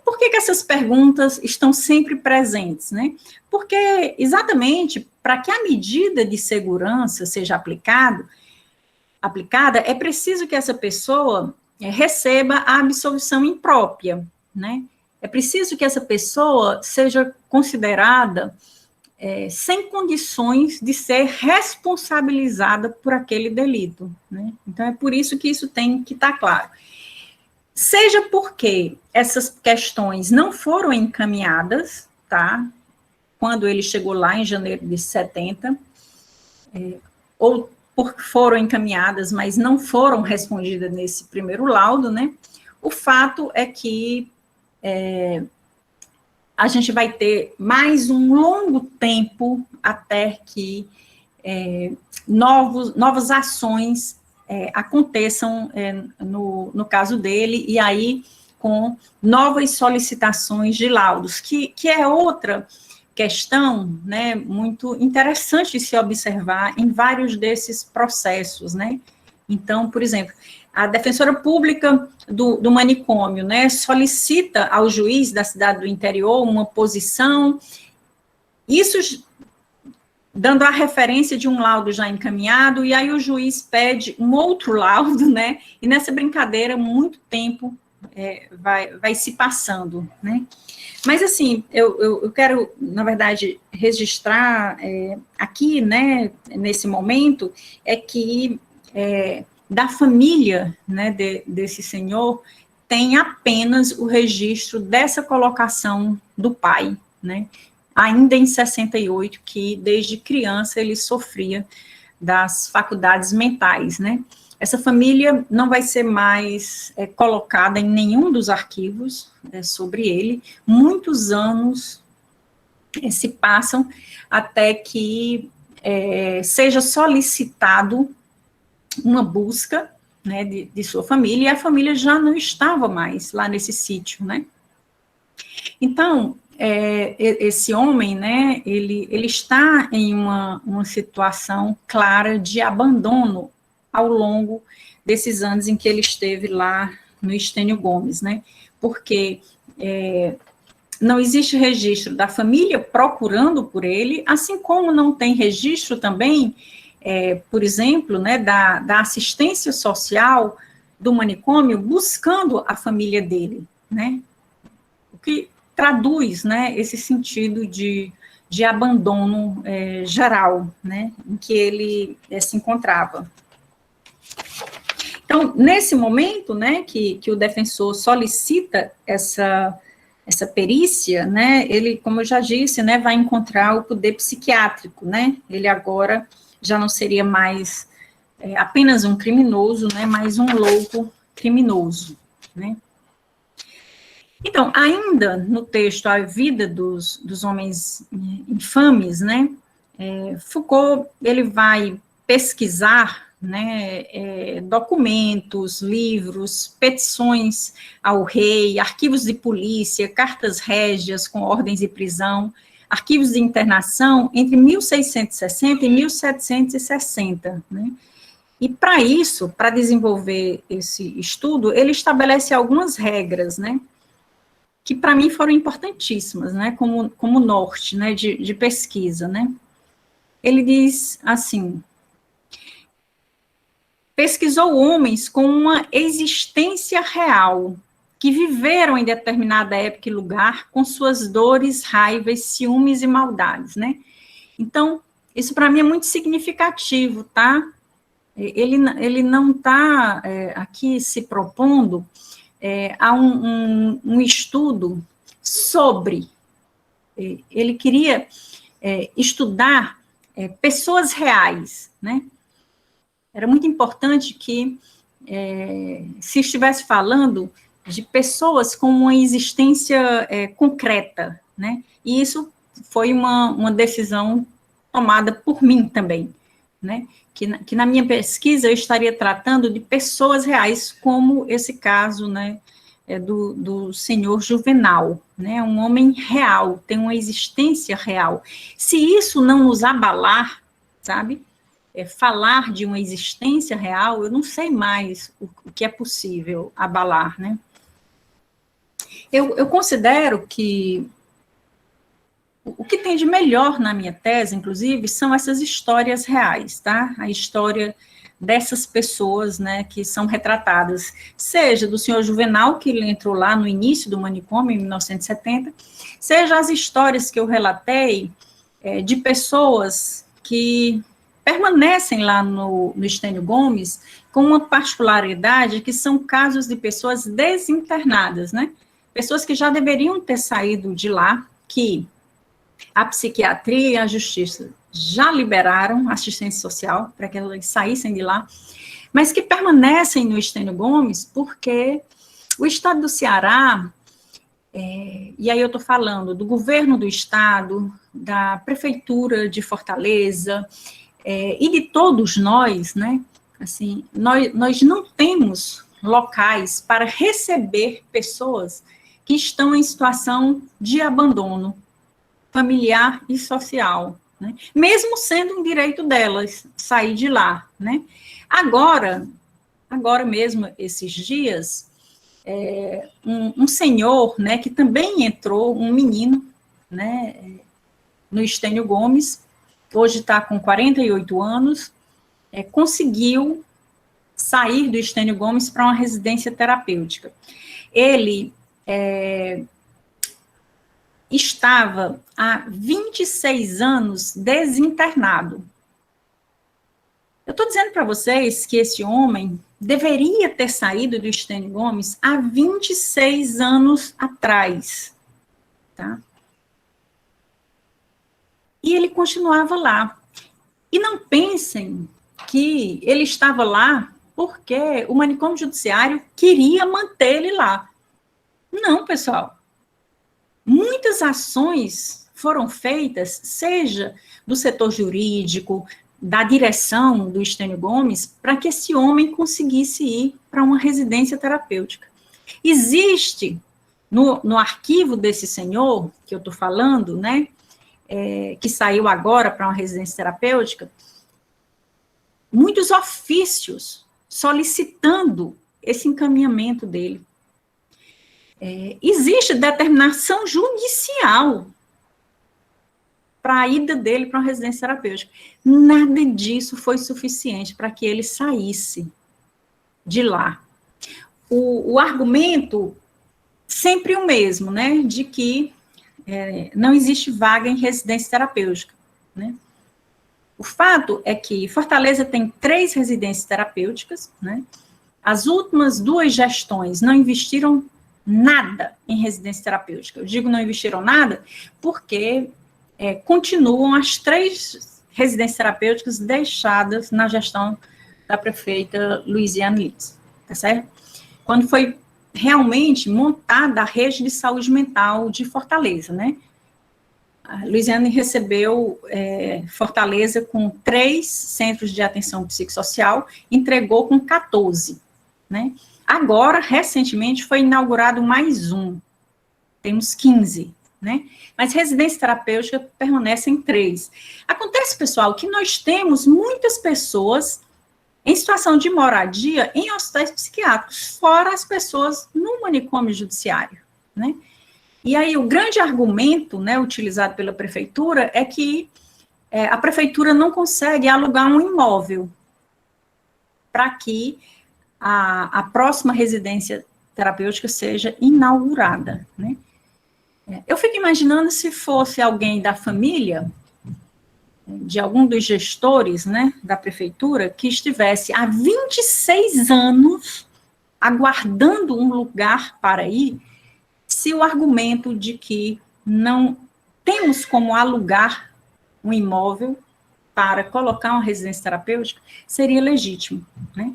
Por que essas perguntas estão sempre presentes, né? Porque, exatamente, para que a medida de segurança seja aplicada, é preciso que essa pessoa receba a absolvição imprópria, né? É preciso que essa pessoa seja considerada sem condições de ser responsabilizada por aquele delito, né? Então, é por isso que isso tem que estar claro. Seja porque essas questões não foram encaminhadas, tá? Quando ele chegou lá em janeiro de 70, ou porque foram encaminhadas, mas não foram respondidas nesse primeiro laudo, né? O fato é que a gente vai ter mais um longo tempo até que novas ações aconteçam no caso dele, e aí com novas solicitações de laudos, que é outra questão, né, muito interessante se observar em vários desses processos, né. Então, por exemplo, a defensora pública do manicômio, né, solicita ao juiz da cidade do interior uma posição, isso dando a referência de um laudo já encaminhado, e aí o juiz pede um outro laudo, né, e nessa brincadeira muito tempo vai se passando, né. Mas, assim, eu quero, na verdade, registrar aqui, né, nesse momento, que da família, né, desse senhor, tem apenas o registro dessa colocação do pai, né, ainda em 68, que desde criança ele sofria das faculdades mentais, né. Essa família não vai ser mais colocada em nenhum dos arquivos sobre ele. Muitos anos se passam até que seja solicitado uma busca, né, de sua família, e a família já não estava mais lá nesse sítio, né. Então, esse homem, né, ele está em uma situação clara de abandono ao longo desses anos em que ele esteve lá no Estênio Gomes, né, porque não existe registro da família procurando por ele, assim como não tem registro também, por exemplo, né, da assistência social do manicômio buscando a família dele, né, o que traduz, né, esse sentido de abandono geral, né, em que ele se encontrava. Então, nesse momento, né, que o defensor solicita essa perícia, né, ele, como eu já disse, né, vai encontrar o poder psiquiátrico, né, ele agora já não seria mais apenas um criminoso, né, mas um louco criminoso, né. Então, ainda no texto A Vida dos Homens Infames, né, Foucault, ele vai pesquisar, né, documentos, livros, petições ao rei, arquivos de polícia, cartas régias com ordens de prisão, arquivos de internação entre 1660 e 1760, né. E para isso, para desenvolver esse estudo, ele estabelece algumas regras, né, que para mim foram importantíssimas, né, como norte, né, de pesquisa, né. Ele diz assim: pesquisou homens com uma existência real, que viveram em determinada época e lugar com suas dores, raivas, ciúmes e maldades, né? Então, isso para mim é muito significativo, tá? Ele não está aqui se propondo a um estudo sobre, ele queria estudar pessoas reais, né? Era muito importante que se estivesse falando de pessoas com uma existência concreta, né? E isso foi uma decisão tomada por mim também, né? Que na minha pesquisa eu estaria tratando de pessoas reais, como esse caso, né, do senhor Juvenal, né? Um homem real, tem uma existência real. Se isso não nos abalar, sabe? Falar de uma existência real, eu não sei mais o que é possível abalar, né? Eu considero que o que tem de melhor na minha tese, inclusive, são essas histórias reais, tá? A história dessas pessoas, né, que são retratadas, seja do senhor Juvenal, que ele entrou lá no início do manicômio, em 1970, seja as histórias que eu relatei de pessoas que permanecem lá no Estênio Gomes, com uma particularidade que são casos de pessoas desinternadas, né? Pessoas que já deveriam ter saído de lá, que a psiquiatria e a justiça já liberaram assistência social para que elas saíssem de lá, mas que permanecem no Estênio Gomes porque o estado do Ceará, e aí eu estou falando do governo do estado, da prefeitura de Fortaleza, e de todos nós, né, assim, nós não temos locais para receber pessoas que estão em situação de abandono familiar e social, né? Mesmo sendo um direito delas sair de lá, né? Agora mesmo, esses dias, um senhor, né, que também entrou, um menino, né, no Estênio Gomes, hoje está com 48 anos, conseguiu sair do Estênio Gomes para uma residência terapêutica. Ele estava há 26 anos desinternado. Eu estou dizendo para vocês que esse homem deveria ter saído do Estênio Gomes há 26 anos atrás, tá? E ele continuava lá. E não pensem que ele estava lá porque o manicômio judiciário queria manter ele lá. Não, pessoal. Muitas ações foram feitas, seja do setor jurídico, da direção do Estênio Gomes, para que esse homem conseguisse ir para uma residência terapêutica. Existe, no arquivo desse senhor, que eu estou falando, né, que saiu agora para uma residência terapêutica, muitos ofícios solicitando esse encaminhamento dele. Existe determinação judicial para a ida dele para uma residência terapêutica. Nada disso foi suficiente para que ele saísse de lá. O argumento sempre o mesmo, né, de que não existe vaga em residência terapêutica, né? O fato é que Fortaleza tem 3 residências terapêuticas, né? As últimas 2 gestões não investiram nada em residência terapêutica. Eu digo não investiram nada porque continuam as 3 residências terapêuticas deixadas na gestão da prefeita Luiziane Litz, tá certo? Quando foi realmente montada a rede de saúde mental de Fortaleza, né? A Luiziane recebeu Fortaleza com 3 centros de atenção psicossocial, entregou com 14, né? Agora, recentemente, foi inaugurado mais um, temos 15, né? Mas residência terapêutica permanece em 3. Acontece, pessoal, que nós temos muitas pessoas em situação de moradia em hospitais psiquiátricos, fora as pessoas no manicômio judiciário, né? E aí o grande argumento, né, utilizado pela prefeitura é que a prefeitura não consegue alugar um imóvel para que a próxima residência terapêutica seja inaugurada, né? Eu fico imaginando se fosse alguém da família, de algum dos gestores, né, da prefeitura, que estivesse há 26 anos aguardando um lugar para ir, se o argumento de que não temos como alugar um imóvel para colocar uma residência terapêutica seria legítimo, né?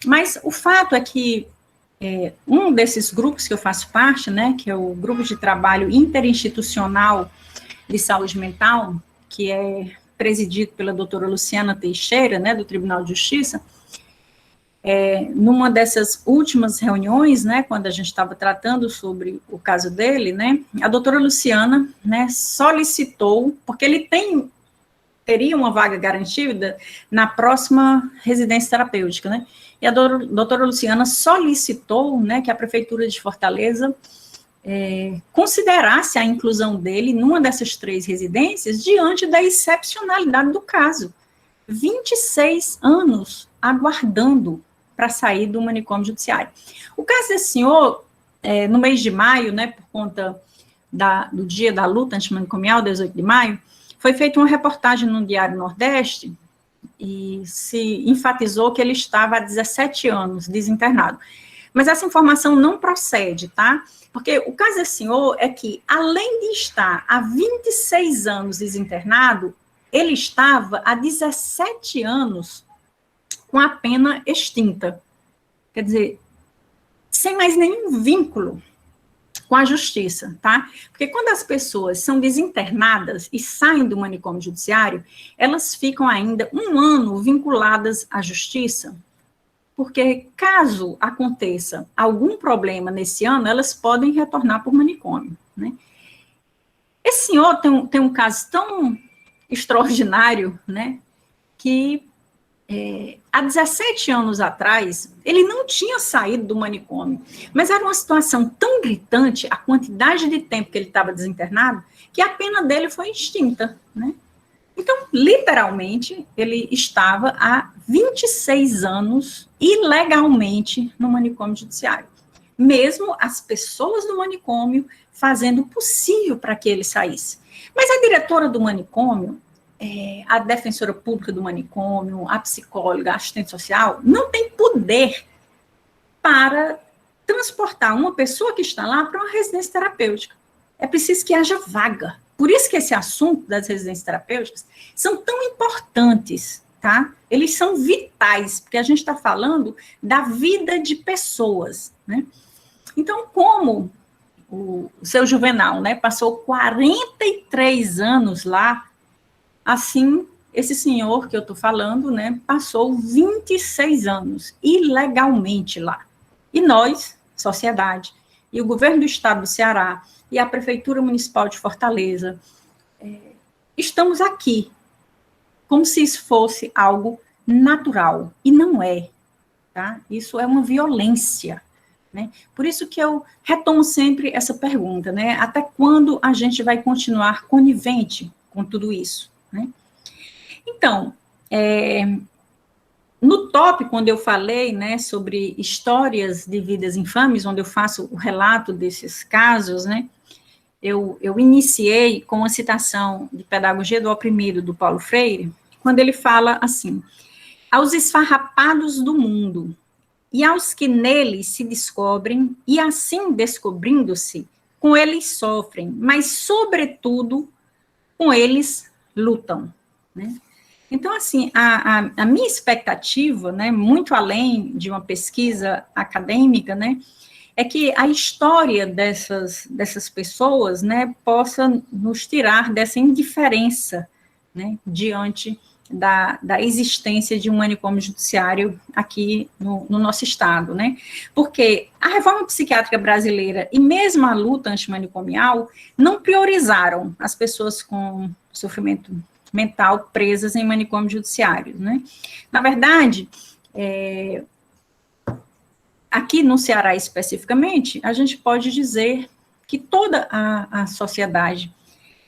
Mas o fato é que um desses grupos que eu faço parte, né, que é o Grupo de Trabalho Interinstitucional de Saúde Mental, que é presidido pela doutora Luciana Teixeira, né, do Tribunal de Justiça, numa dessas últimas reuniões, né, quando a gente estava tratando sobre o caso dele, né, a doutora Luciana, né, solicitou, porque ele teria uma vaga garantida na próxima residência terapêutica, né, e a doutora Luciana solicitou, né, que a Prefeitura de Fortaleza considerasse a inclusão dele numa dessas 3 residências diante da excepcionalidade do caso. 26 anos aguardando para sair do manicômio judiciário. O caso desse senhor, no mês de maio, né, por conta do dia da luta antimanicomial, 18 de maio, foi feita uma reportagem no Diário Nordeste e se enfatizou que ele estava há 17 anos desinternado. Mas essa informação não procede, tá? Porque o caso desse senhor é que, além de estar há 26 anos desinternado, ele estava há 17 anos com a pena extinta. Quer dizer, sem mais nenhum vínculo com a justiça, tá? Porque quando as pessoas são desinternadas e saem do manicômio judiciário, elas ficam ainda 1 ano vinculadas à justiça, porque caso aconteça algum problema nesse ano, elas podem retornar para o manicômio, né? Esse senhor tem um caso tão extraordinário, né, que há 17 anos atrás, ele não tinha saído do manicômio, mas era uma situação tão gritante, a quantidade de tempo que ele estava desinternado, que a pena dele foi extinta, né? Então, literalmente, ele estava há 26 anos ilegalmente no manicômio judiciário. Mesmo as pessoas do manicômio fazendo o possível para que ele saísse. Mas a diretora do manicômio, a defensora pública do manicômio, a psicóloga, a assistente social, não tem poder para transportar uma pessoa que está lá para uma residência terapêutica. É preciso que haja vaga. Por isso que esse assunto das residências terapêuticas são tão importantes, tá? Eles são vitais, porque a gente está falando da vida de pessoas, né? Então, como o seu Juvenal, né, passou 43 anos lá, assim, esse senhor que eu estou falando, né, passou 26 anos ilegalmente lá. E nós, sociedade, e o governo do estado do Ceará, e a Prefeitura Municipal de Fortaleza, estamos aqui, como se isso fosse algo natural, e não é, tá? Isso é uma violência, né? Por isso que eu retomo sempre essa pergunta, né? Até quando a gente vai continuar conivente com tudo isso, né? Então, no tópico, onde eu falei, né, sobre histórias de vidas infames, onde eu faço o relato desses casos, né, eu iniciei com uma citação de Pedagogia do Oprimido, do Paulo Freire, quando ele fala assim: aos esfarrapados do mundo, e aos que neles se descobrem, e assim descobrindo-se, com eles sofrem, mas, sobretudo, com eles lutam, né? Então, assim, a minha expectativa, né, muito além de uma pesquisa acadêmica, né, é que a história dessas pessoas, né, possa nos tirar dessa indiferença, né, diante da existência de um manicômio judiciário aqui no nosso estado, né, porque a reforma psiquiátrica brasileira e mesmo a luta antimanicomial não priorizaram as pessoas com sofrimento mental presas em manicômio judiciário, né. Na verdade, aqui no Ceará especificamente, a gente pode dizer que toda a sociedade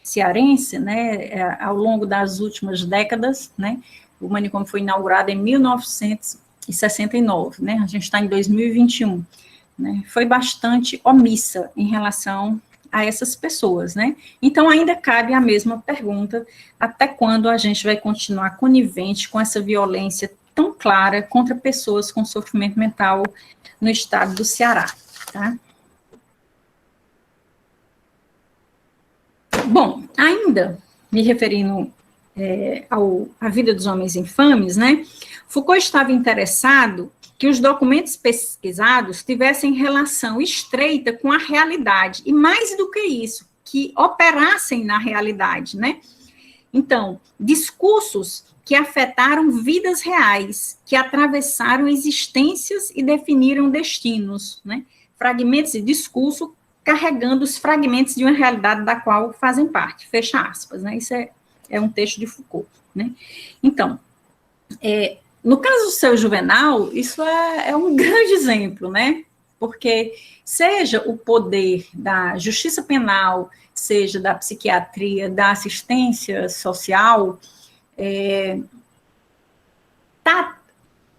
cearense, né, ao longo das últimas décadas, né, o manicômio foi inaugurado em 1969, né, a gente está em 2021, né, foi bastante omissa em relação a essas pessoas, né? Então, ainda cabe a mesma pergunta, até quando a gente vai continuar conivente com essa violência tão clara contra pessoas com sofrimento mental no estado do Ceará, tá? Bom, ainda me referindo à vida dos homens infames, né? Foucault estava interessado que os documentos pesquisados tivessem relação estreita com a realidade, e mais do que isso, que operassem na realidade, né? Então, discursos que afetaram vidas reais, que atravessaram existências e definiram destinos, né? Fragmentos de discurso carregando os fragmentos de uma realidade da qual fazem parte, fecha aspas, né? Isso é um texto de Foucault, né? Então, no caso do seu Juvenal, isso é um grande exemplo, né? Porque seja o poder da justiça penal, seja da psiquiatria, da assistência social,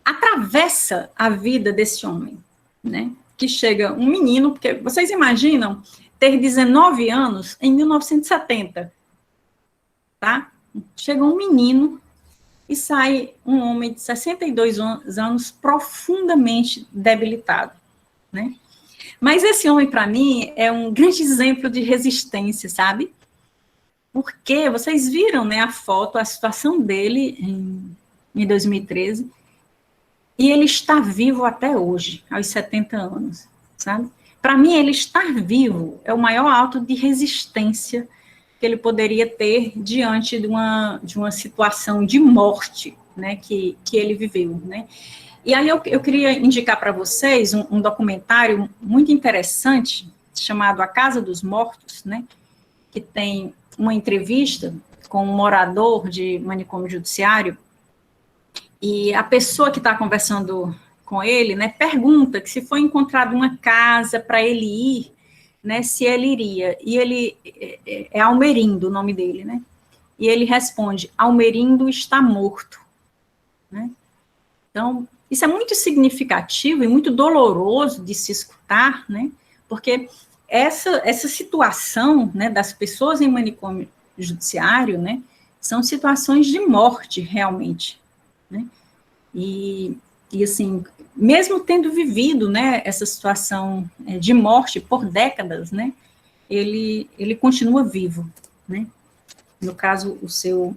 atravessa a vida desse homem, né? Que chega um menino, porque vocês imaginam ter 19 anos em 1970, tá? Chega um menino e sai um homem de 62 anos profundamente debilitado, né? Mas esse homem, para mim, é um grande exemplo de resistência, sabe? Porque vocês viram, né, a foto, a situação dele em 2013, e ele está vivo até hoje, aos 70 anos, sabe? Para mim, ele estar vivo é o maior ato de resistência que ele poderia ter diante de uma situação de morte, né, que ele viveu, né? E aí eu queria indicar para vocês um documentário muito interessante, chamado A Casa dos Mortos, né, que tem uma entrevista com um morador de manicômio judiciário, e a pessoa que está conversando com ele, né, pergunta que se foi encontrada uma casa para ele ir, né, se ele iria. E ele, é Almerindo o nome dele, né, e ele responde, Almerindo está morto, né. Então, isso é muito significativo e muito doloroso de se escutar, né, porque essa situação, né, das pessoas em manicômio judiciário, né, são situações de morte, realmente, né, e assim, mesmo tendo vivido, né, essa situação de morte por décadas, né, ele continua vivo, né, no caso, o seu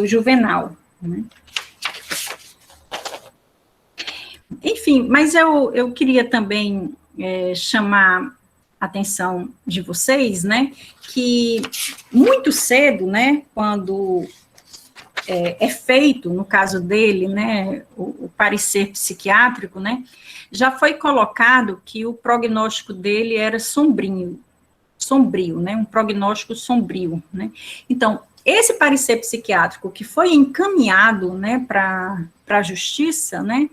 Juvenal, né. Enfim, mas eu queria também chamar a atenção de vocês, né, que muito cedo, né, quando é feito, no caso dele, né, o parecer psiquiátrico, né, já foi colocado que o prognóstico dele era sombrio, né, um prognóstico sombrio, né. Então, esse parecer psiquiátrico que foi encaminhado, né, para a justiça, né,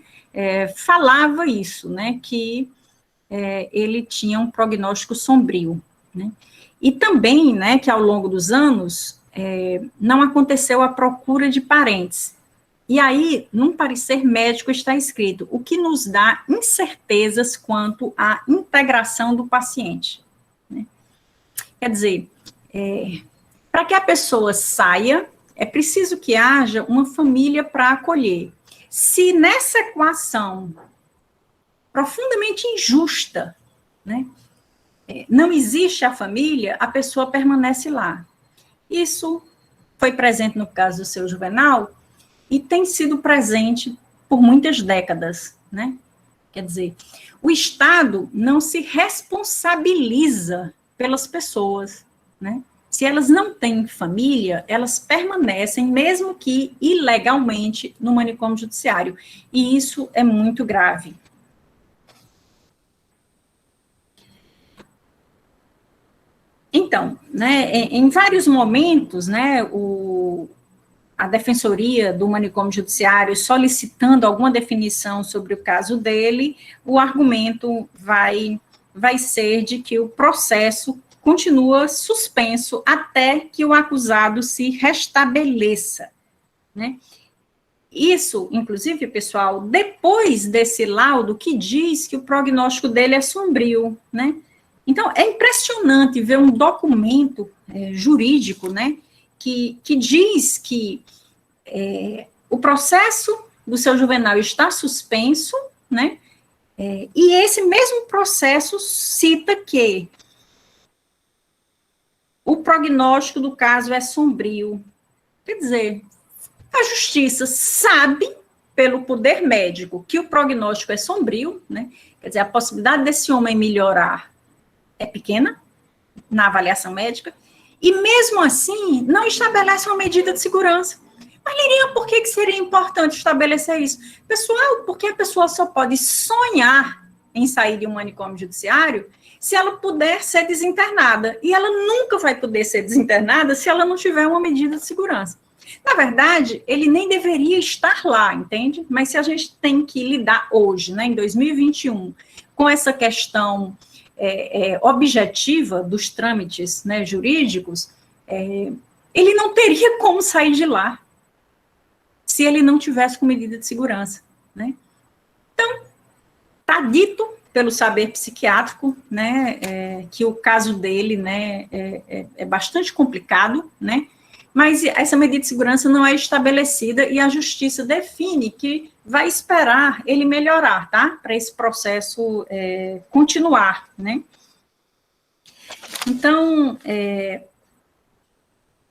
falava isso, né, que ele tinha um prognóstico sombrio, né, e também, né, que ao longo dos anos, não aconteceu a procura de parentes. E aí, num parecer médico está escrito, o que nos dá incertezas quanto à integração do paciente, né? Quer dizer, para que a pessoa saia, é preciso que haja uma família para acolher. Se nessa equação profundamente injusta, né, não existe a família, a pessoa permanece lá. Isso foi presente no caso do seu Juvenal e tem sido presente por muitas décadas, né? Quer dizer, o Estado não se responsabiliza pelas pessoas, né? Se elas não têm família, elas permanecem, mesmo que ilegalmente, no manicômio judiciário. E isso é muito grave. Então, né, em vários momentos, né, a Defensoria do Manicômio Judiciário solicitando alguma definição sobre o caso dele, o argumento vai ser de que o processo continua suspenso até que o acusado se restabeleça, né? Isso, inclusive, pessoal, depois desse laudo que diz que o prognóstico dele é sombrio, né? Então, é impressionante ver um documento jurídico, né, que diz que o processo do seu Juvenal está suspenso, né, e esse mesmo processo cita que o prognóstico do caso é sombrio. Quer dizer, a justiça sabe, pelo poder médico, que o prognóstico é sombrio, né? Quer dizer, a possibilidade desse homem melhorar é pequena, na avaliação médica, e mesmo assim, não estabelece uma medida de segurança. Mas, Lirian, por que seria importante estabelecer isso? Pessoal, porque a pessoa só pode sonhar em sair de um manicômio judiciário se ela puder ser desinternada. E ela nunca vai poder ser desinternada se ela não tiver uma medida de segurança. Na verdade, ele nem deveria estar lá, entende? Mas se a gente tem que lidar hoje, né, em 2021, com essa questão objetiva dos trâmites, né, jurídicos, ele não teria como sair de lá se ele não tivesse com medida de segurança, né? Então, está dito pelo saber psiquiátrico, né, que o caso dele, né, é bastante complicado, né? Mas essa medida de segurança não é estabelecida e a justiça define que vai esperar ele melhorar, tá? Para esse processo continuar, né? Então,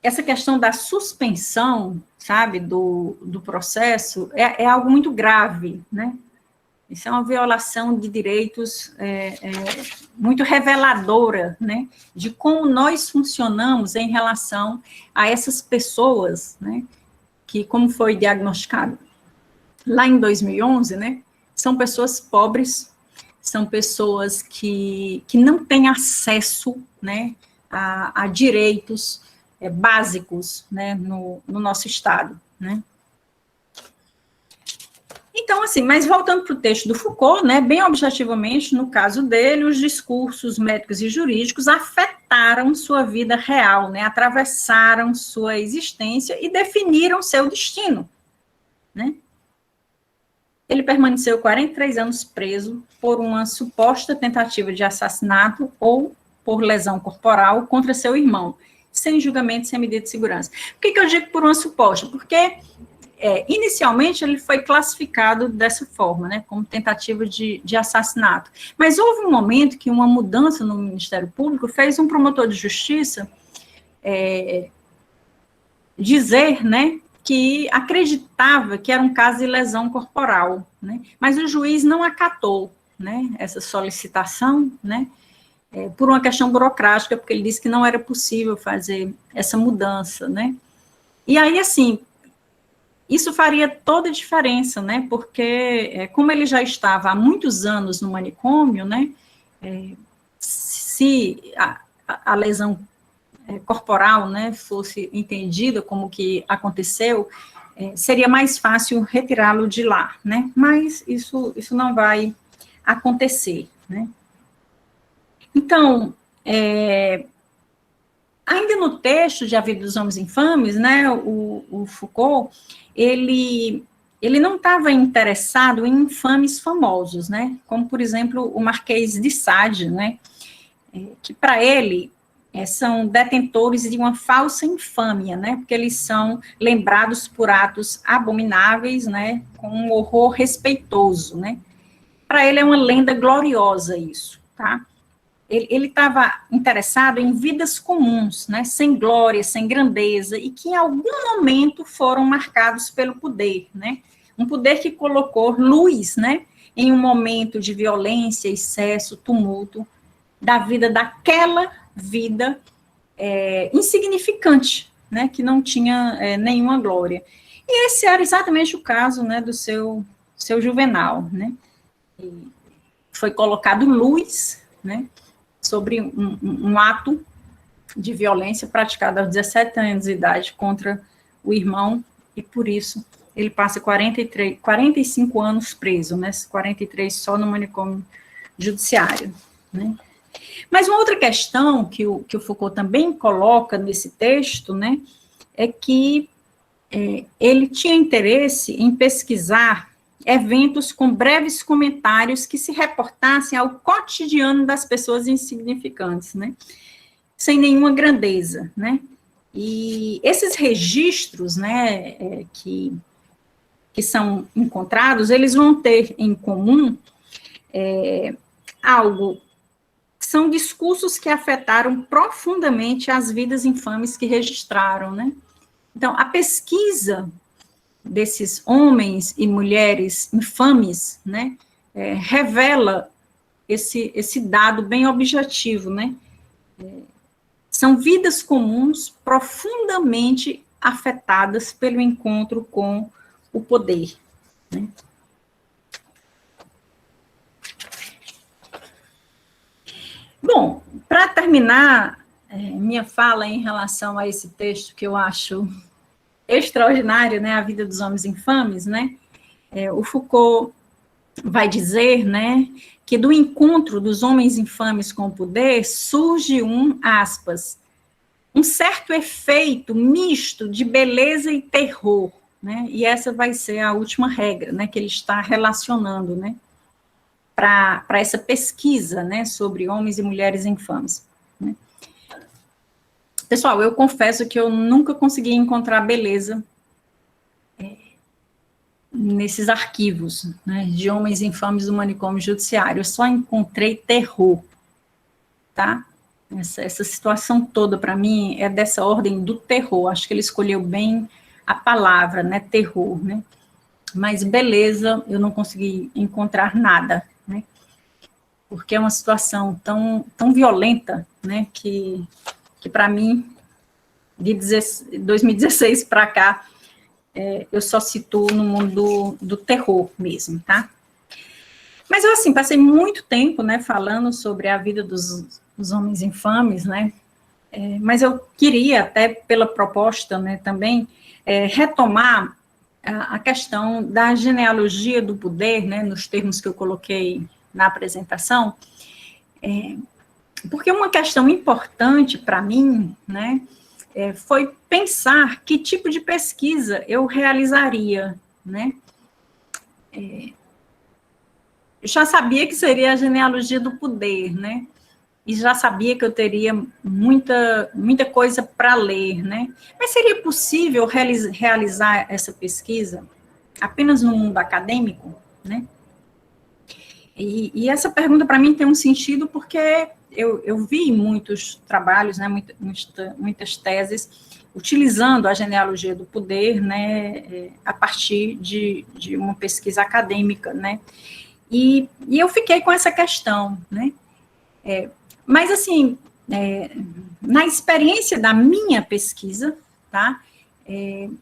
essa questão da suspensão, sabe, do processo é algo muito grave, né? Isso é uma violação de direitos muito reveladora, né, de como nós funcionamos em relação a essas pessoas, né, que, como foi diagnosticado lá em 2011, né, são pessoas pobres, são pessoas que não têm acesso, né, a direitos básicos, né, no nosso Estado, né. Então, assim, mas voltando para o texto do Foucault, né, bem objetivamente, no caso dele, os discursos médicos e jurídicos afetaram sua vida real, né, atravessaram sua existência e definiram seu destino, né. Ele permaneceu 43 anos preso por uma suposta tentativa de assassinato ou por lesão corporal contra seu irmão, sem julgamento, sem medida de segurança. Por que eu digo por uma suposta? Porque inicialmente ele foi classificado dessa forma, né, como tentativa de assassinato. Mas houve um momento que uma mudança no Ministério Público fez um promotor de justiça dizer, né, que acreditava que era um caso de lesão corporal, né, mas o juiz não acatou, né, essa solicitação, né, por uma questão burocrática, porque ele disse que não era possível fazer essa mudança, né. E aí, assim, isso faria toda a diferença, né, porque como ele já estava há muitos anos no manicômio, né, se a lesão corporal, né, fosse entendida como que aconteceu, seria mais fácil retirá-lo de lá, né, mas isso não vai acontecer, né. Então, ainda no texto de A Vida dos Homens Infames, né, o Foucault, ele não estava interessado em infames famosos, né, como, por exemplo, o Marquês de Sade, né, que para ele são detentores de uma falsa infâmia, né, porque eles são lembrados por atos abomináveis, né, com um horror respeitoso, né. Para ele é uma lenda gloriosa isso, tá. Ele estava interessado em vidas comuns, né, sem glória, sem grandeza, e que em algum momento foram marcados pelo poder, né, um poder que colocou luz, né, em um momento de violência, excesso, tumulto, da vida daquela vida insignificante, né, que não tinha nenhuma glória. E esse era exatamente o caso, né, do seu Juvenal, né, e foi colocado luz, né, sobre um ato de violência praticado aos 17 anos de idade contra o irmão, e por isso ele passa 45 anos preso, né, 43 só no manicômio judiciário, né. Mas uma outra questão que o Foucault também coloca nesse texto, né, é que ele tinha interesse em pesquisar eventos com breves comentários que se reportassem ao cotidiano das pessoas insignificantes, né? Sem nenhuma grandeza, né? E esses registros, né, que são encontrados, eles vão ter em comum algo, são discursos que afetaram profundamente as vidas infames que registraram, né? Então, a pesquisa desses homens e mulheres infames, né, revela esse dado bem objetivo, né? São vidas comuns profundamente afetadas pelo encontro com o poder, né? Bom, para terminar minha fala em relação a esse texto que eu acho extraordinário, né, A Vida dos Homens Infames, né, o Foucault vai dizer, né, que do encontro dos homens infames com o poder surge aspas, um certo efeito misto de beleza e terror, né, e essa vai ser a última regra, né, que ele está relacionando, né, para essa pesquisa, né, sobre homens e mulheres infames, né. Pessoal, eu confesso que eu nunca consegui encontrar beleza nesses arquivos, né, de homens infames do manicômio judiciário. Eu só encontrei terror, tá? Essa situação toda, para mim, é dessa ordem do terror. Acho que ele escolheu bem a palavra, né, terror, né? Mas beleza, eu não consegui encontrar nada, né? Porque é uma situação tão violenta, né, que para mim, de 2016 para cá, eu só situo no mundo do terror mesmo, tá? Mas eu, assim, passei muito tempo, né, falando sobre a vida dos homens infames, né, mas eu queria, até pela proposta, né, também, retomar a questão da genealogia do poder, né, nos termos que eu coloquei na apresentação, porque uma questão importante para mim, né, foi pensar que tipo de pesquisa eu realizaria, né? Eu já sabia que seria a genealogia do poder, né? E já sabia que eu teria muita coisa para ler, né? Mas seria possível realizar essa pesquisa apenas no mundo acadêmico, né? E essa pergunta para mim tem um sentido porque eu vi muitos trabalhos, né, muitas teses, utilizando a genealogia do poder, né, a partir de uma pesquisa acadêmica, né, e eu fiquei com essa questão, né, mas assim, na experiência da minha pesquisa, tá,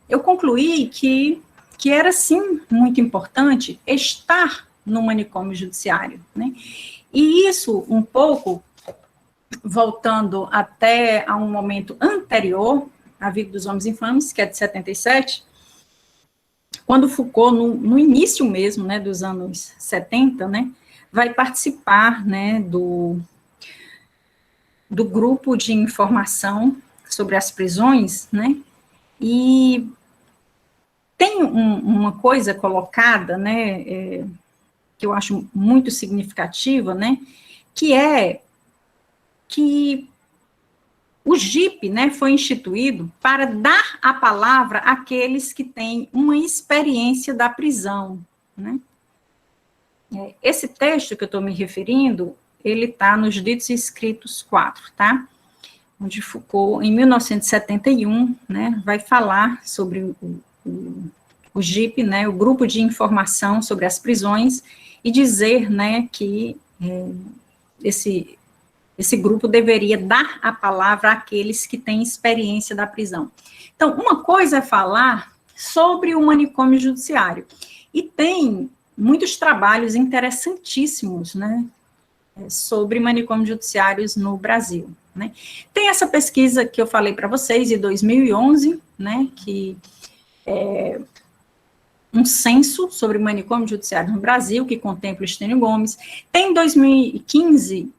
eu concluí que era, sim, muito importante estar no manicômio judiciário, né, e isso um pouco voltando até a um momento anterior à Vida dos Homens Infames, que é de 77, quando Foucault, no início mesmo, né, dos anos 70, né, vai participar, né, do grupo de informação sobre as prisões, né, e tem uma coisa colocada, né, que eu acho muito significativa, né, que é que o GIP, né, foi instituído para dar a palavra àqueles que têm uma experiência da prisão, né. Esse texto que eu estou me referindo, ele está nos Ditos e Escritos 4, tá? Onde Foucault, em 1971, né, vai falar sobre o GIP, né, o Grupo de Informação sobre as Prisões, e dizer, né, que esse grupo deveria dar a palavra àqueles que têm experiência da prisão. Então, uma coisa é falar sobre o manicômio judiciário, e tem muitos trabalhos interessantíssimos, né, sobre manicômios judiciários no Brasil, né. Tem essa pesquisa que eu falei para vocês, de 2011, né, que é um censo sobre manicômio judiciário no Brasil, que contempla o Estênio Gomes. Tem, em 2015,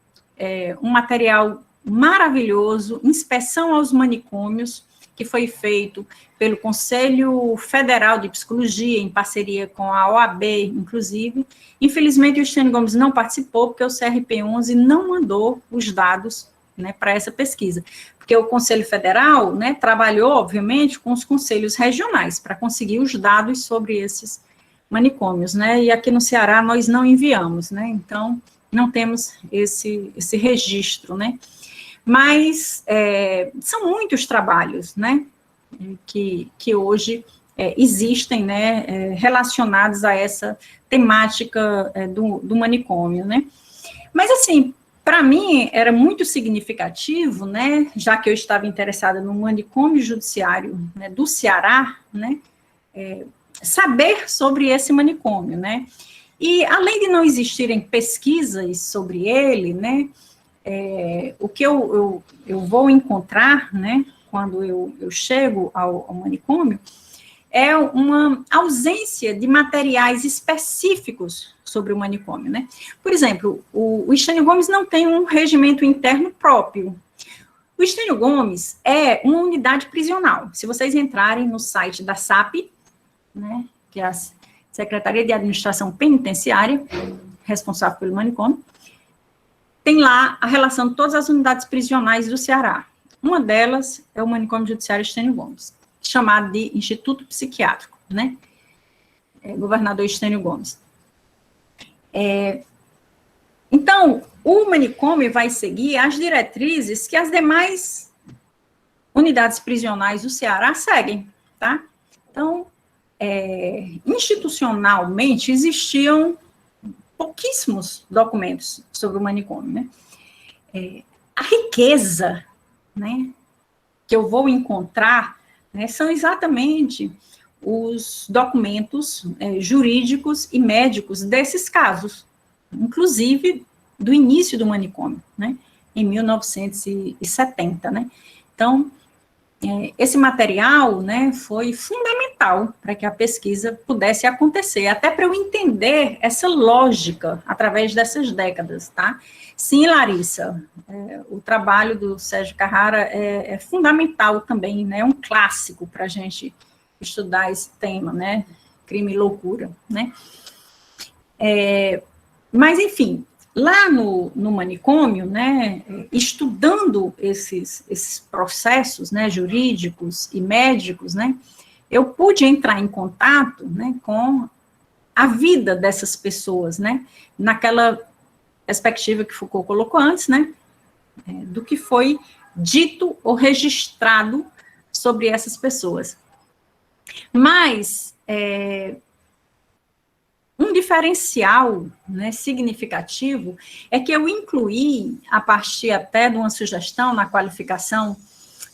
um material maravilhoso, Inspeção aos Manicômios, que foi feito pelo Conselho Federal de Psicologia, em parceria com a OAB, inclusive. Infelizmente, o Estênio Gomes não participou, porque o CRP11 não mandou os dados, né, para essa pesquisa. Porque o Conselho Federal, né, trabalhou, obviamente, com os conselhos regionais, para conseguir os dados sobre esses manicômios, né, e aqui no Ceará nós não enviamos, né, então não temos esse registro, né. Mas são muitos trabalhos, né, que hoje existem, né, relacionados a essa temática do manicômio, né. Mas, assim, para mim era muito significativo, né, já que eu estava interessada no manicômio judiciário, né, do Ceará, né, saber sobre esse manicômio, né. E, além de não existirem pesquisas sobre ele, né, o que eu vou encontrar, né, quando eu chego ao manicômio, é uma ausência de materiais específicos sobre o manicômio, né. Por exemplo, o Estênio Gomes não tem um regimento interno próprio. O Estênio Gomes é uma unidade prisional. Se vocês entrarem no site da SAP, né, que é a Secretaria de Administração Penitenciária, responsável pelo manicômio, tem lá a relação de todas as unidades prisionais do Ceará. Uma delas é o manicômio judiciário Estênio Gomes, chamado de Instituto Psiquiátrico, né? Governador Estênio Gomes. Então, o manicômio vai seguir as diretrizes que as demais unidades prisionais do Ceará seguem, tá? Então, institucionalmente, existiam pouquíssimos documentos sobre o manicômio, né? A riqueza, né, que eu vou encontrar, né, são exatamente os documentos jurídicos e médicos desses casos, inclusive do início do manicômio, né, em 1970, né. Então, esse material, né, foi fundamental para que a pesquisa pudesse acontecer, até para eu entender essa lógica através dessas décadas, tá? Sim, Larissa, o trabalho do Sérgio Carrara é fundamental também, né, é um clássico para a gente estudar esse tema, né, crime e loucura, né? Mas, enfim, lá no manicômio, né, estudando esses processos, né, jurídicos e médicos, né, eu pude entrar em contato, né, com a vida dessas pessoas, né, naquela perspectiva que Foucault colocou antes, né, do que foi dito ou registrado sobre essas pessoas. Mas um diferencial, né, significativo é que eu incluí, a partir até de uma sugestão na qualificação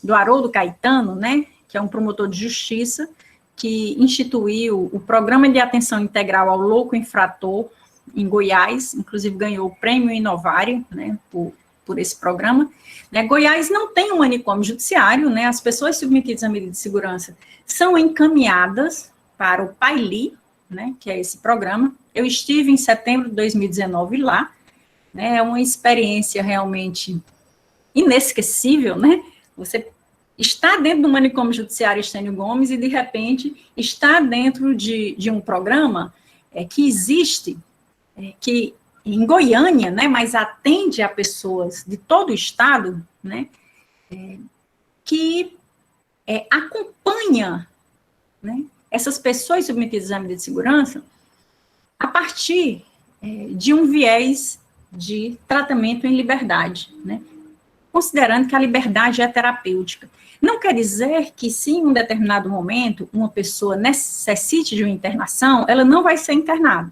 do Haroldo Caetano, né, que é um promotor de justiça, que instituiu o Programa de Atenção Integral ao Louco Infrator em Goiás, inclusive ganhou o Prêmio Inovário, né, por esse programa. Né, Goiás não tem um manicômio judiciário, né, as pessoas submetidas à medida de segurança são encaminhadas para o PAILI, né, que é esse programa. Eu estive em setembro de 2019 lá, né, é uma experiência realmente inesquecível, né, você está dentro do manicômio judiciário Estênio Gomes e, de repente, está dentro de um programa que existe, que em Goiânia, né, mas atende a pessoas de todo o estado, né, que acompanha, né, essas pessoas submetidas à medida de segurança a partir de um viés de tratamento em liberdade, né, considerando que a liberdade é terapêutica. Não quer dizer que, se em um determinado momento uma pessoa necessite de uma internação, ela não vai ser internada.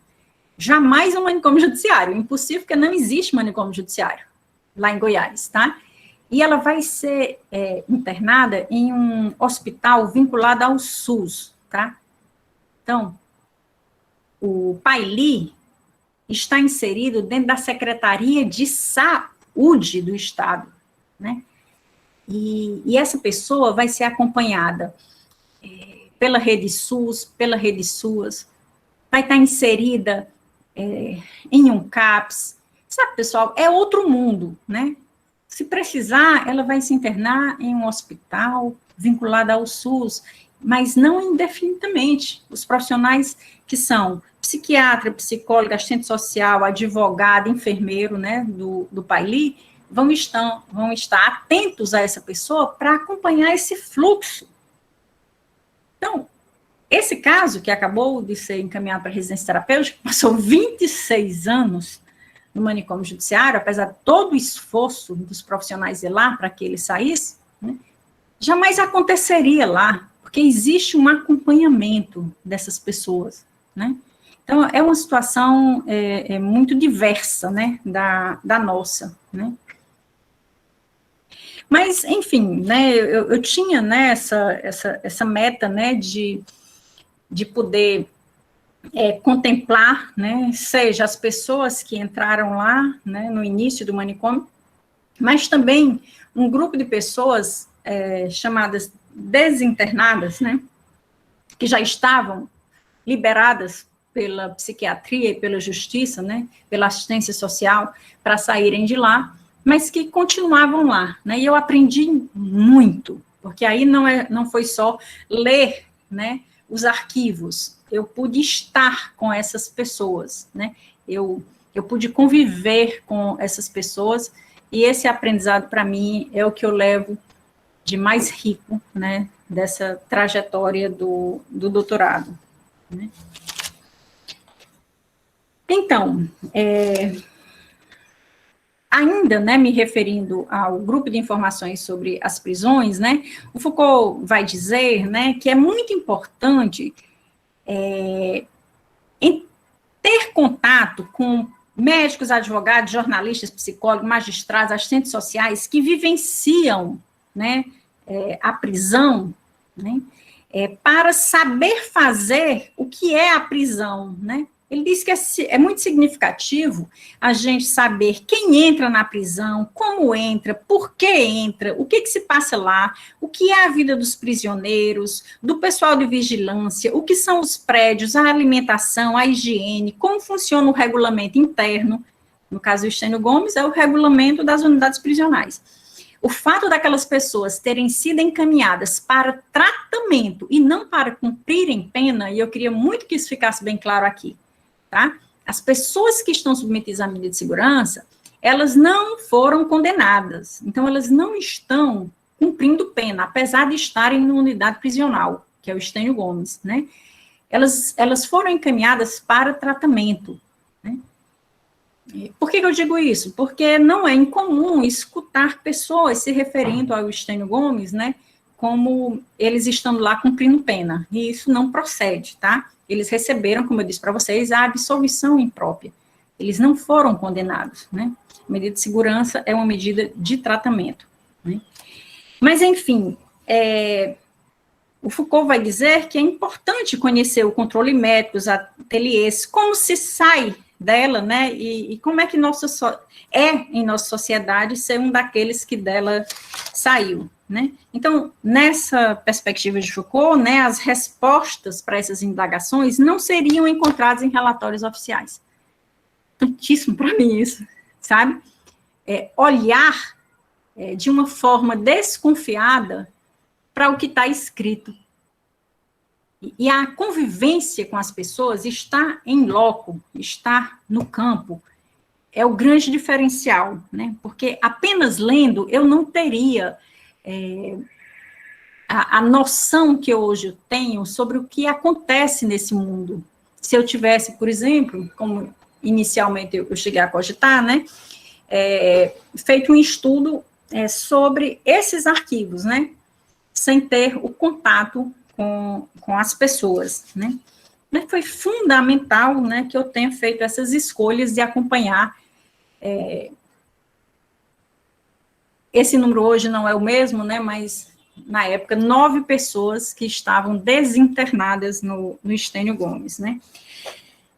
Jamais um manicômio judiciário, impossível, porque não existe manicômio judiciário lá em Goiás, tá? E ela vai ser internada em um hospital vinculado ao SUS, tá? Então, o PAILI está inserido dentro da Secretaria de Saúde do Estado, né? E essa pessoa vai ser acompanhada pela rede SUS, pela rede SUAS, vai estar inserida em um CAPS, sabe, pessoal, é outro mundo, né? Se precisar, ela vai se internar em um hospital, vinculada ao SUS, mas não indefinidamente. Os profissionais que são psiquiatra, psicólogo, assistente social, advogado, enfermeiro, né, do PAILI, vão estar atentos a essa pessoa para acompanhar esse fluxo. Então, esse caso, que acabou de ser encaminhado para a residência terapêutica, passou 26 anos no manicômio judiciário, apesar de todo o esforço dos profissionais de lá para que ele saísse, né, jamais aconteceria lá, porque existe um acompanhamento dessas pessoas, né? Então, é uma situação muito diversa, né, da nossa, né? Mas, enfim, né, eu tinha, né, essa meta, né, de poder contemplar, né, seja as pessoas que entraram lá, né, no início do manicômio, mas também um grupo de pessoas chamadas desinternadas, né, que já estavam liberadas pela psiquiatria e pela justiça, né, pela assistência social, para saírem de lá, mas que continuavam lá, né, e eu aprendi muito, porque aí não foi só ler, né, os arquivos, eu pude estar com essas pessoas, né, eu pude conviver com essas pessoas, e esse aprendizado, para mim, é o que eu levo de mais rico, né, dessa trajetória do doutorado, né. Então, ainda, né, me referindo ao grupo de informações sobre as prisões, né, o Foucault vai dizer, né, que é muito importante ter contato com médicos, advogados, jornalistas, psicólogos, magistrados, assistentes sociais que vivenciam, né, a prisão, né, para saber fazer o que é a prisão, né. Ele diz que é muito significativo a gente saber quem entra na prisão, como entra, por que entra, o que se passa lá, o que é a vida dos prisioneiros, do pessoal de vigilância, o que são os prédios, a alimentação, a higiene, como funciona o regulamento interno. No caso do Estênio Gomes, é o regulamento das unidades prisionais. O fato daquelas pessoas terem sido encaminhadas para tratamento e não para cumprirem pena, e eu queria muito que isso ficasse bem claro aqui, tá? As pessoas que estão submetidas à medida de segurança, elas não foram condenadas, então elas não estão cumprindo pena, apesar de estarem numa unidade prisional, que é o Estênio Gomes, né? Elas foram encaminhadas para tratamento, né? Por que eu digo isso? Porque não é incomum escutar pessoas se referindo ao Estênio Gomes, né, como eles estando lá cumprindo pena, e isso não procede, tá? Eles receberam, como eu disse para vocês, a absolvição imprópria. Eles não foram condenados, né? A medida de segurança é uma medida de tratamento, né? Mas, enfim, o Foucault vai dizer que é importante conhecer o controle médico, os ateliês, como se sai dela, né, e como é que em nossa sociedade ser um daqueles que dela saiu, né. Então, nessa perspectiva de Foucault, né, as respostas para essas indagações não seriam encontradas em relatórios oficiais. Importantíssimo para mim isso, sabe? Olhar de uma forma desconfiada para o que está escrito. E a convivência com as pessoas, estar em loco, estar no campo, é o grande diferencial, né? Porque apenas lendo eu não teria a noção que hoje eu tenho sobre o que acontece nesse mundo. Se eu tivesse, por exemplo, como inicialmente eu cheguei a cogitar, né? Feito um estudo sobre esses arquivos, né? Sem ter o contato com as pessoas, né? Mas foi fundamental, né, que eu tenha feito essas escolhas de acompanhar. Esse número hoje não é o mesmo, né, mas na época 9 pessoas que estavam desinternadas no Estênio Gomes, né?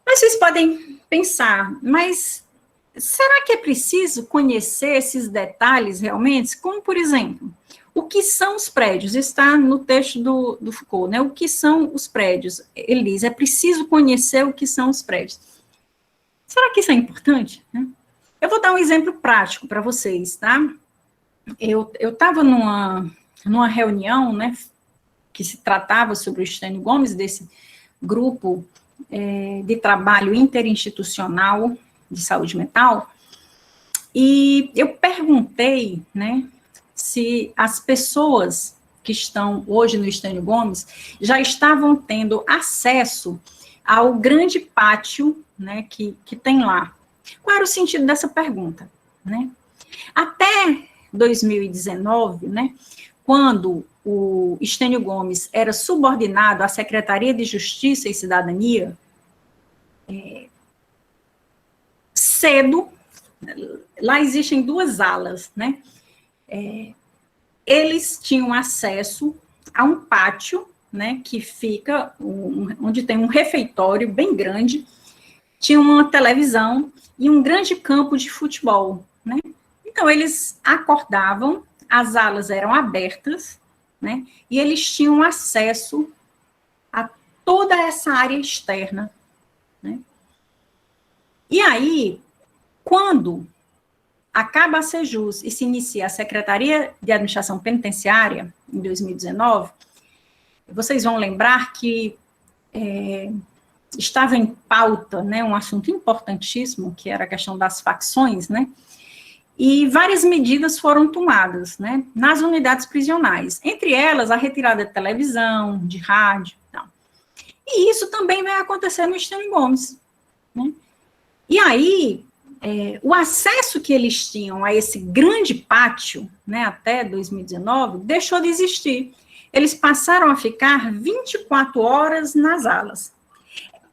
Mas vocês podem pensar, mas será que é preciso conhecer esses detalhes realmente? Como, por exemplo, o que são os prédios? Está no texto do Foucault, né? O que são os prédios? Ele diz, é preciso conhecer o que são os prédios. Será que isso é importante? Né? Eu vou dar um exemplo prático para vocês, tá? Eu estava numa numa reunião, né, que se tratava sobre o Estênio Gomes, desse grupo de trabalho interinstitucional de saúde mental, e eu perguntei, né, se as pessoas que estão hoje no Estênio Gomes já estavam tendo acesso ao grande pátio, né, que tem lá. Qual era o sentido dessa pergunta, né? Até 2019, né, quando o Estênio Gomes era subordinado à Secretaria de Justiça e Cidadania, cedo, lá existem duas alas, né? Eles tinham acesso a um pátio, né, que fica, onde tem um refeitório bem grande, tinha uma televisão e um grande campo de futebol, né? Então, eles acordavam, as alas eram abertas, né, e eles tinham acesso a toda essa área externa, né? E aí, quando acaba a Sejus e se inicia a Secretaria de Administração Penitenciária, em 2019, vocês vão lembrar que estava em pauta, né, um assunto importantíssimo, que era a questão das facções, né, e várias medidas foram tomadas, né, nas unidades prisionais, entre elas a retirada de televisão, de rádio, tal. E isso também vai acontecer no Estênio Gomes, né. E aí, o acesso que eles tinham a esse grande pátio, né, até 2019, deixou de existir. Eles passaram a ficar 24 horas nas alas.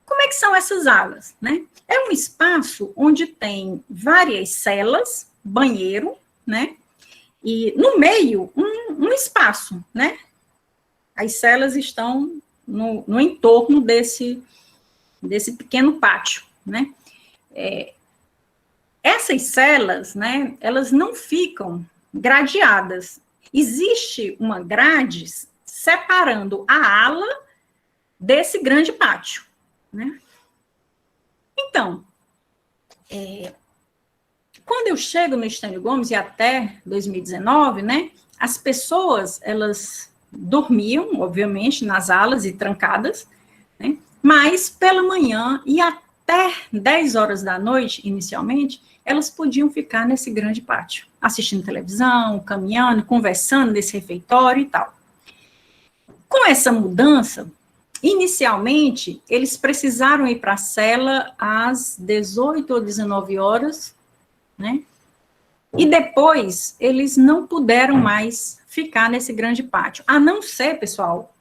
Como é que são essas alas, né? É um espaço onde tem várias celas, banheiro, né? E no meio, um espaço, né? As celas estão no entorno desse pequeno pátio, né? Essas celas, né, elas não ficam gradeadas. Existe uma grade separando a ala desse grande pátio, né? Então, quando eu chego no Estênio Gomes, e até 2019, né, as pessoas, elas dormiam, obviamente, nas alas e trancadas, né, mas pela manhã e até 10 horas da noite, inicialmente, elas podiam ficar nesse grande pátio, assistindo televisão, caminhando, conversando nesse refeitório e tal. Com essa mudança, inicialmente, eles precisaram ir para a cela às 18 ou 19 horas, né? E depois, eles não puderam mais ficar nesse grande pátio, a não ser, pessoal,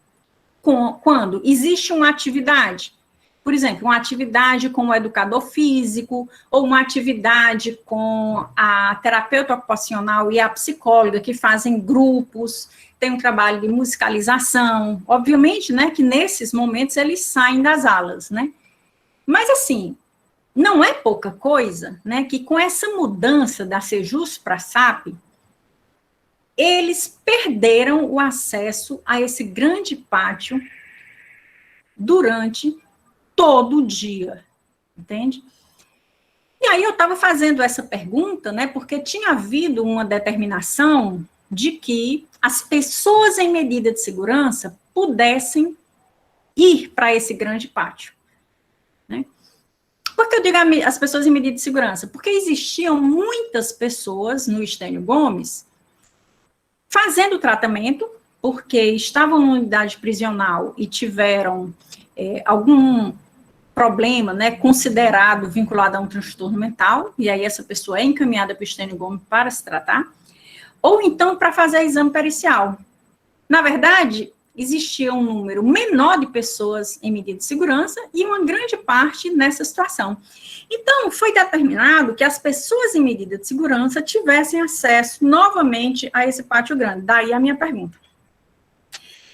quando existe uma atividade. Por exemplo, uma atividade com o educador físico, ou uma atividade com a terapeuta ocupacional e a psicóloga, que fazem grupos, tem um trabalho de musicalização. Obviamente, né, que nesses momentos eles saem das alas, né? Mas, assim, não é pouca coisa, né, que com essa mudança da Sejus para a SAP, eles perderam o acesso a esse grande pátio durante todo o dia, entende? E aí eu estava fazendo essa pergunta, né, porque tinha havido uma determinação de que as pessoas em medida de segurança pudessem ir para esse grande pátio, né? Por que eu digo as pessoas em medida de segurança? Porque existiam muitas pessoas no Estênio Gomes fazendo tratamento, porque estavam numa unidade prisional e tiveram algum problema, né, considerado vinculado a um transtorno mental, e aí essa pessoa é encaminhada para o Estênio Gomes para se tratar, ou então para fazer exame pericial. Na verdade, existia um número menor de pessoas em medida de segurança e uma grande parte nessa situação. Então, foi determinado que as pessoas em medida de segurança tivessem acesso novamente a esse pátio grande. Daí a minha pergunta.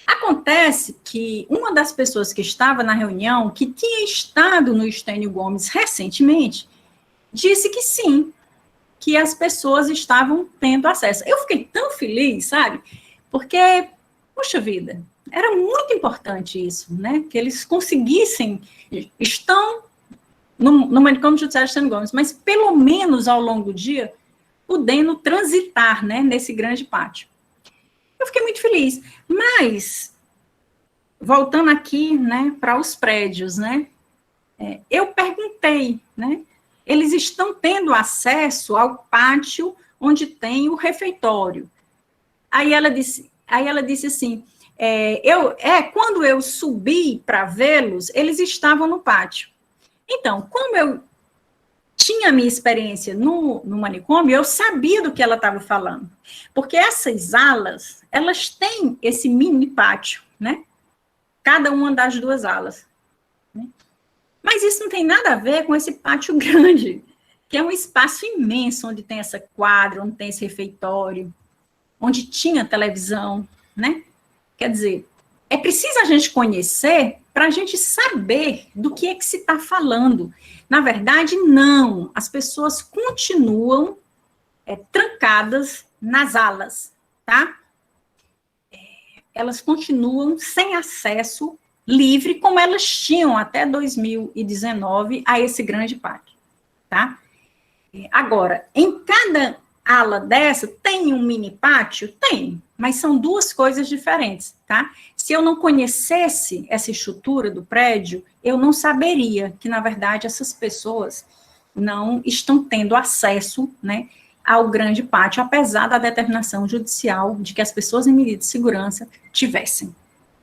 Acontece que uma das pessoas que estava na reunião, que tinha estado no Estênio Gomes recentemente, disse que sim, que as pessoas estavam tendo acesso. Eu fiquei tão feliz, sabe? Porque, poxa vida, era muito importante isso, né? Que eles conseguissem, estão no manicômio judiciário de Estênio Gomes, mas pelo menos ao longo do dia, podendo transitar, né, nesse grande pátio. Eu fiquei muito feliz. Mas, voltando aqui, né, para os prédios, né, eu perguntei, né, eles estão tendo acesso ao pátio onde tem o refeitório. Aí ela disse assim, quando eu subi para vê-los, eles estavam no pátio. Então, como eu tinha a minha experiência no manicômio, eu sabia do que ela estava falando. Porque essas alas, elas têm esse mini pátio, né? Cada uma das duas alas. Né? Mas isso não tem nada a ver com esse pátio grande, que é um espaço imenso, onde tem essa quadra, onde tem esse refeitório, onde tinha televisão, né? Quer dizer, é preciso a gente conhecer para a gente saber do que é que se está falando. Na verdade, não. As pessoas continuam trancadas nas alas, tá? Elas continuam sem acesso livre, como elas tinham até 2019 a esse grande pátio, tá? Agora, em cada ala dessa, tem um mini pátio? Tem, mas são duas coisas diferentes, tá? Se eu não conhecesse essa estrutura do prédio, eu não saberia que, na verdade, essas pessoas não estão tendo acesso, né, ao grande pátio, apesar da determinação judicial de que as pessoas em medida de segurança tivessem,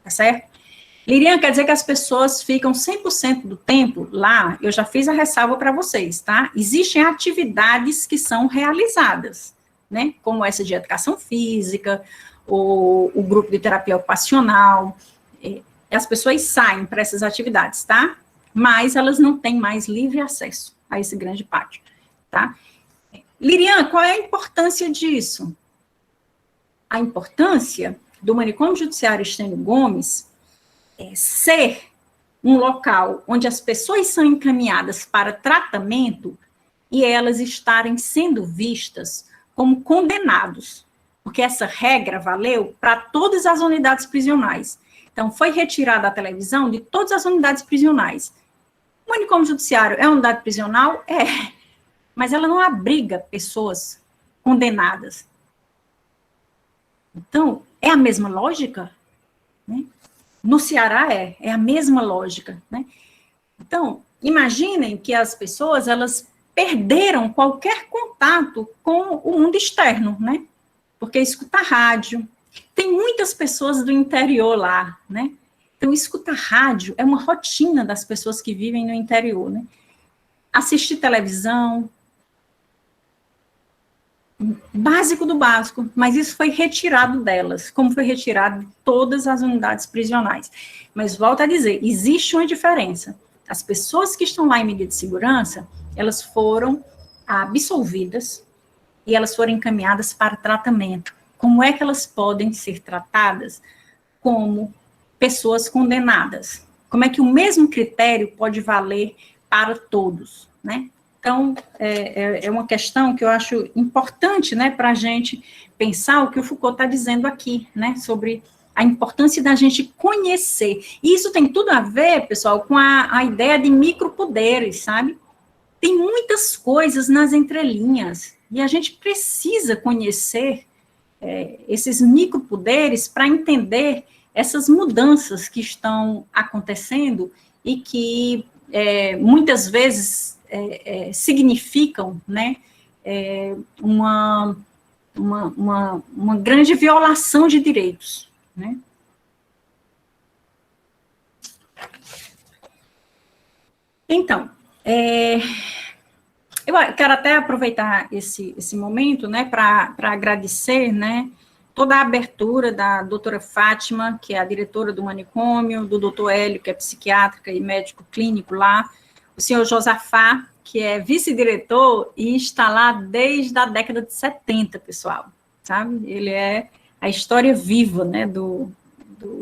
tá certo? Lirian, quer dizer que as pessoas ficam 100% do tempo lá? Eu já fiz a ressalva para vocês, tá? Existem atividades que são realizadas, né? Como essa de educação física, o grupo de terapia ocupacional. As pessoas saem para essas atividades, tá? Mas elas não têm mais livre acesso a esse grande pátio, tá? Lirian, qual é a importância disso? A importância do manicômio judiciário Estênio Gomes ser um local onde as pessoas são encaminhadas para tratamento e elas estarem sendo vistas como condenados, porque essa regra valeu para todas as unidades prisionais. Então, foi retirada a televisão de todas as unidades prisionais. O manicômio judiciário é uma unidade prisional? É, mas ela não abriga pessoas condenadas. Então, é a mesma lógica, né? No Ceará é a mesma lógica, né? Então, imaginem que as pessoas, elas perderam qualquer contato com o mundo externo, né? Porque escutar rádio, tem muitas pessoas do interior lá, né? Então, escutar rádio é uma rotina das pessoas que vivem no interior, né? Assistir televisão, básico do básico, mas isso foi retirado delas, como foi retirado de todas as unidades prisionais. Mas volto a dizer, existe uma diferença. As pessoas que estão lá em medida de segurança, elas foram absolvidas e elas foram encaminhadas para tratamento. Como é que elas podem ser tratadas como pessoas condenadas? Como é que o mesmo critério pode valer para todos, né? Então, é uma questão que eu acho importante, né, para a gente pensar o que o Foucault está dizendo aqui, né, sobre a importância da gente conhecer. E isso tem tudo a ver, pessoal, com a ideia de micropoderes, sabe? Tem muitas coisas nas entrelinhas, e a gente precisa conhecer esses micropoderes para entender essas mudanças que estão acontecendo e que muitas vezes significam, né, uma grande violação de direitos, né? Então, eu quero até aproveitar esse momento, né, para agradecer, né, toda a abertura da doutora Fátima, que é a diretora do manicômio, do doutor Hélio, que é psiquiátrica e médico clínico lá, o senhor Josafá, que é vice-diretor e está lá desde a década de 70, pessoal, sabe? Ele é a história viva, né, do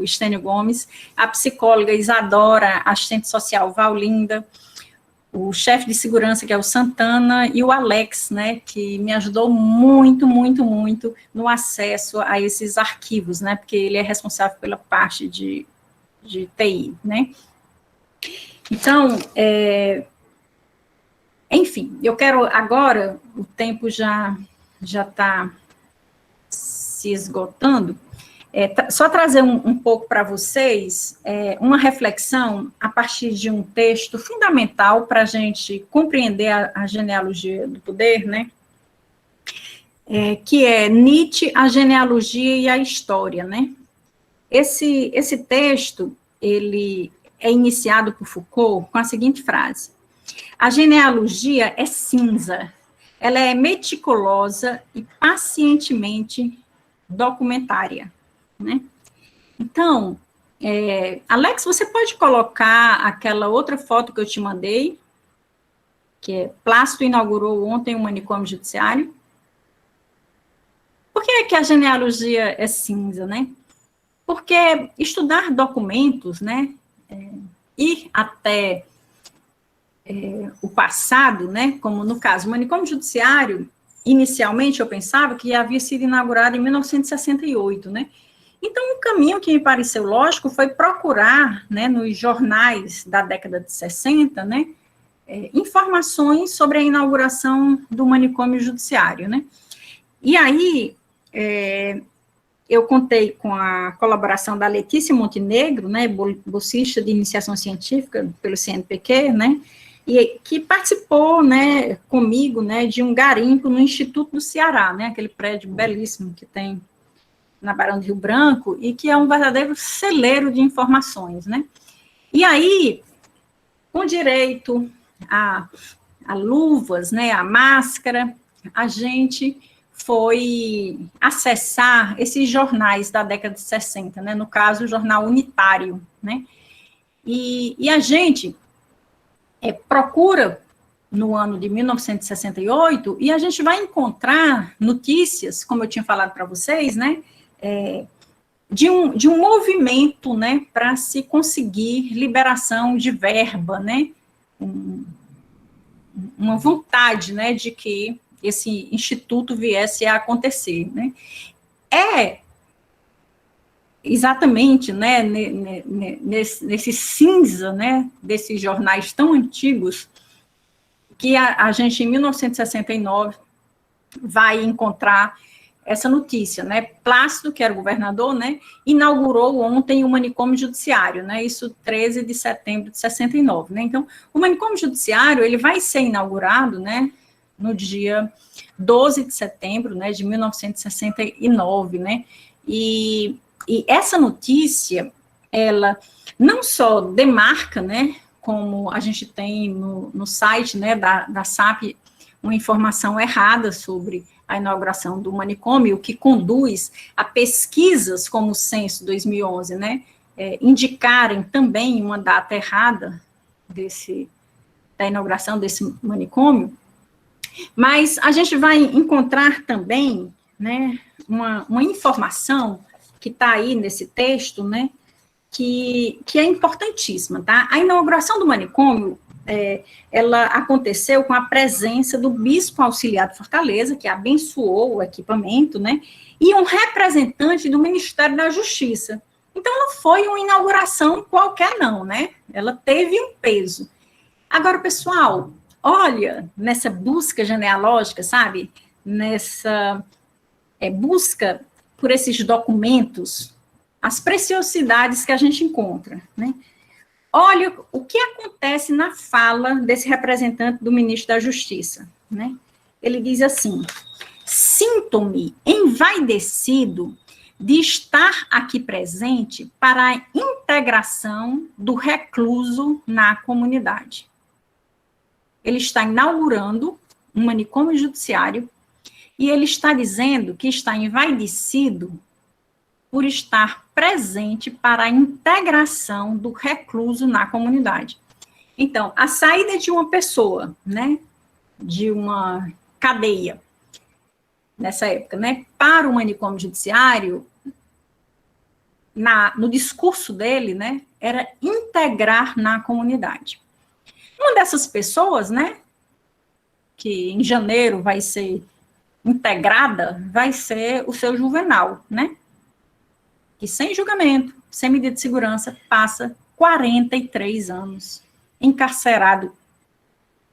Estênio Gomes, a psicóloga Isadora, assistente social Vallinda, o chefe de segurança, que é o Santana, e o Alex, né, que me ajudou muito, muito, muito no acesso a esses arquivos, né, porque ele é responsável pela parte de TI, né. Então, enfim, eu quero agora, o tempo já está se esgotando, Só trazer um pouco para vocês uma reflexão a partir de um texto fundamental para a gente compreender a genealogia do poder, né? Que é Nietzsche, a genealogia e a história, né? Esse texto, ele é iniciado por Foucault com a seguinte frase: a genealogia é cinza, ela é meticulosa e pacientemente documentária, né? Então, Alex, você pode colocar aquela outra foto que eu te mandei, que é Plácido inaugurou ontem o manicômio judiciário. Por que é que a genealogia é cinza, né? Porque estudar documentos, né, ir até o passado, né, como no caso, o manicômio judiciário, inicialmente eu pensava que havia sido inaugurado em 1968, né? Então, um caminho que me pareceu lógico foi procurar, né, nos jornais da década de 60, né, informações sobre a inauguração do manicômio judiciário, né? E aí, eu contei com a colaboração da Letícia Montenegro, né, bolsista de iniciação científica pelo CNPq, né, e que participou, né, comigo, né, de um garimpo no Instituto do Ceará, né, aquele prédio belíssimo que tem na Barão de Rio Branco, e que é um verdadeiro celeiro de informações, né. E aí, com direito a luvas, né, a máscara, a gente foi acessar esses jornais da década de 60, né, no caso, o jornal Unitário, né, e a gente procura no ano de 1968, e a gente vai encontrar notícias, como eu tinha falado para vocês, né, de um movimento, né, para se conseguir liberação de verba, né, uma vontade, né, de que esse instituto viesse a acontecer, né? Exatamente, né, nesse cinza, né, desses jornais tão antigos, que a gente, em 1969, vai encontrar essa notícia, né? Plácido, que era o governador, né, inaugurou ontem o manicômio judiciário, né, isso 13 de setembro de 69, né? Então, o manicômio judiciário, ele vai ser inaugurado, né, no dia 12 de setembro, né, de 1969, né, e essa notícia, ela não só demarca, né, como a gente tem no site, né, da SAP, uma informação errada sobre a inauguração do manicômio, o que conduz a pesquisas como o Censo 2011, né, indicarem também uma data errada da inauguração desse manicômio. Mas a gente vai encontrar também, né, uma informação que está aí nesse texto, né, que é importantíssima, tá? A inauguração do manicômio, ela aconteceu com a presença do bispo auxiliar de Fortaleza, que abençoou o equipamento, né, e um representante do Ministério da Justiça. Então, não foi uma inauguração qualquer, não, né? Ela teve um peso. Agora, pessoal, olha, nessa busca genealógica, sabe? Nessa busca por esses documentos, as preciosidades que a gente encontra, né? Olha o que acontece na fala desse representante do ministro da Justiça, né? Ele diz assim: sinto-me envaidecido de estar aqui presente para a integração do recluso na comunidade. Ele está inaugurando um manicômio judiciário e ele está dizendo que está envaidecido por estar presente para a integração do recluso na comunidade. Então, a saída de uma pessoa, né, de uma cadeia, nessa época, né, para o manicômio judiciário, no discurso dele, né, era integrar na comunidade. Uma dessas pessoas, né, que em janeiro vai ser integrada, vai ser o seu Juvenal, né, que sem julgamento, sem medida de segurança, passa 43 anos encarcerado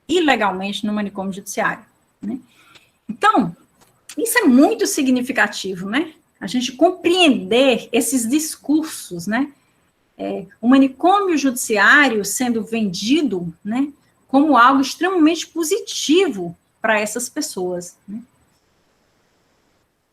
ilegalmente no manicômio judiciário, né. Então, isso é muito significativo, né, a gente compreender esses discursos, né? O manicômio judiciário sendo vendido, né, como algo extremamente positivo para essas pessoas, né?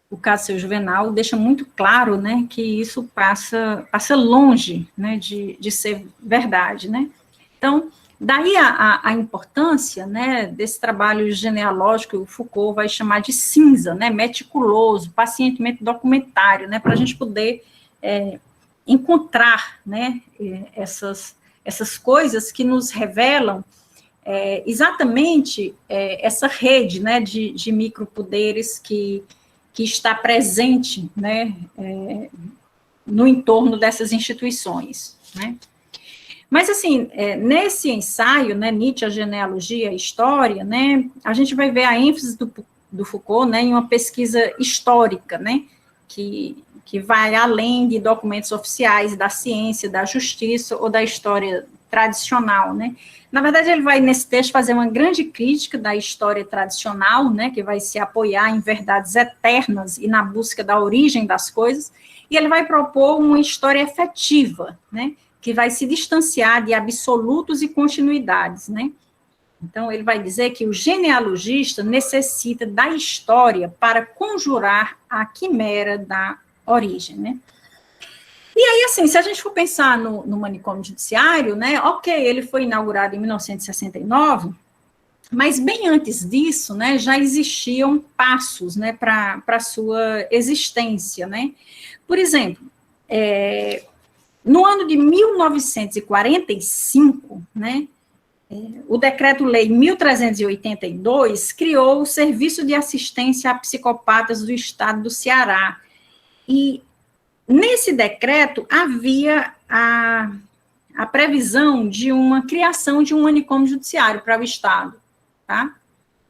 O caso Seu Juvenal deixa muito claro, né, que isso passa longe, né, de ser verdade, né? Então, daí a importância, né, desse trabalho genealógico, o Foucault vai chamar de cinza, né, meticuloso, pacientemente documentário, né, para a gente poder encontrar, né, essas coisas que nos revelam exatamente essa rede, né, de micropoderes que está presente, né, no entorno dessas instituições, né. Mas, assim, nesse ensaio, né, Nietzsche, a genealogia, a história, né, a gente vai ver a ênfase do Foucault, né, em uma pesquisa histórica, né, que vai além de documentos oficiais da ciência, da justiça ou da história tradicional, né. Na verdade, ele vai, nesse texto, fazer uma grande crítica da história tradicional, né, que vai se apoiar em verdades eternas e na busca da origem das coisas, e ele vai propor uma história efetiva, né, que vai se distanciar de absolutos e continuidades, né? Então, ele vai dizer que o genealogista necessita da história para conjurar a quimera da origem, né? E aí, assim, se a gente for pensar no manicômio judiciário, né, ok, ele foi inaugurado em 1969, mas bem antes disso, né, já existiam passos, né, para a sua existência, né? Por exemplo, no ano de 1945, né, o Decreto-Lei 1382 criou o Serviço de Assistência a Psicopatas do Estado do Ceará. E nesse decreto havia a previsão de uma criação de um manicômio judiciário para o Estado, tá?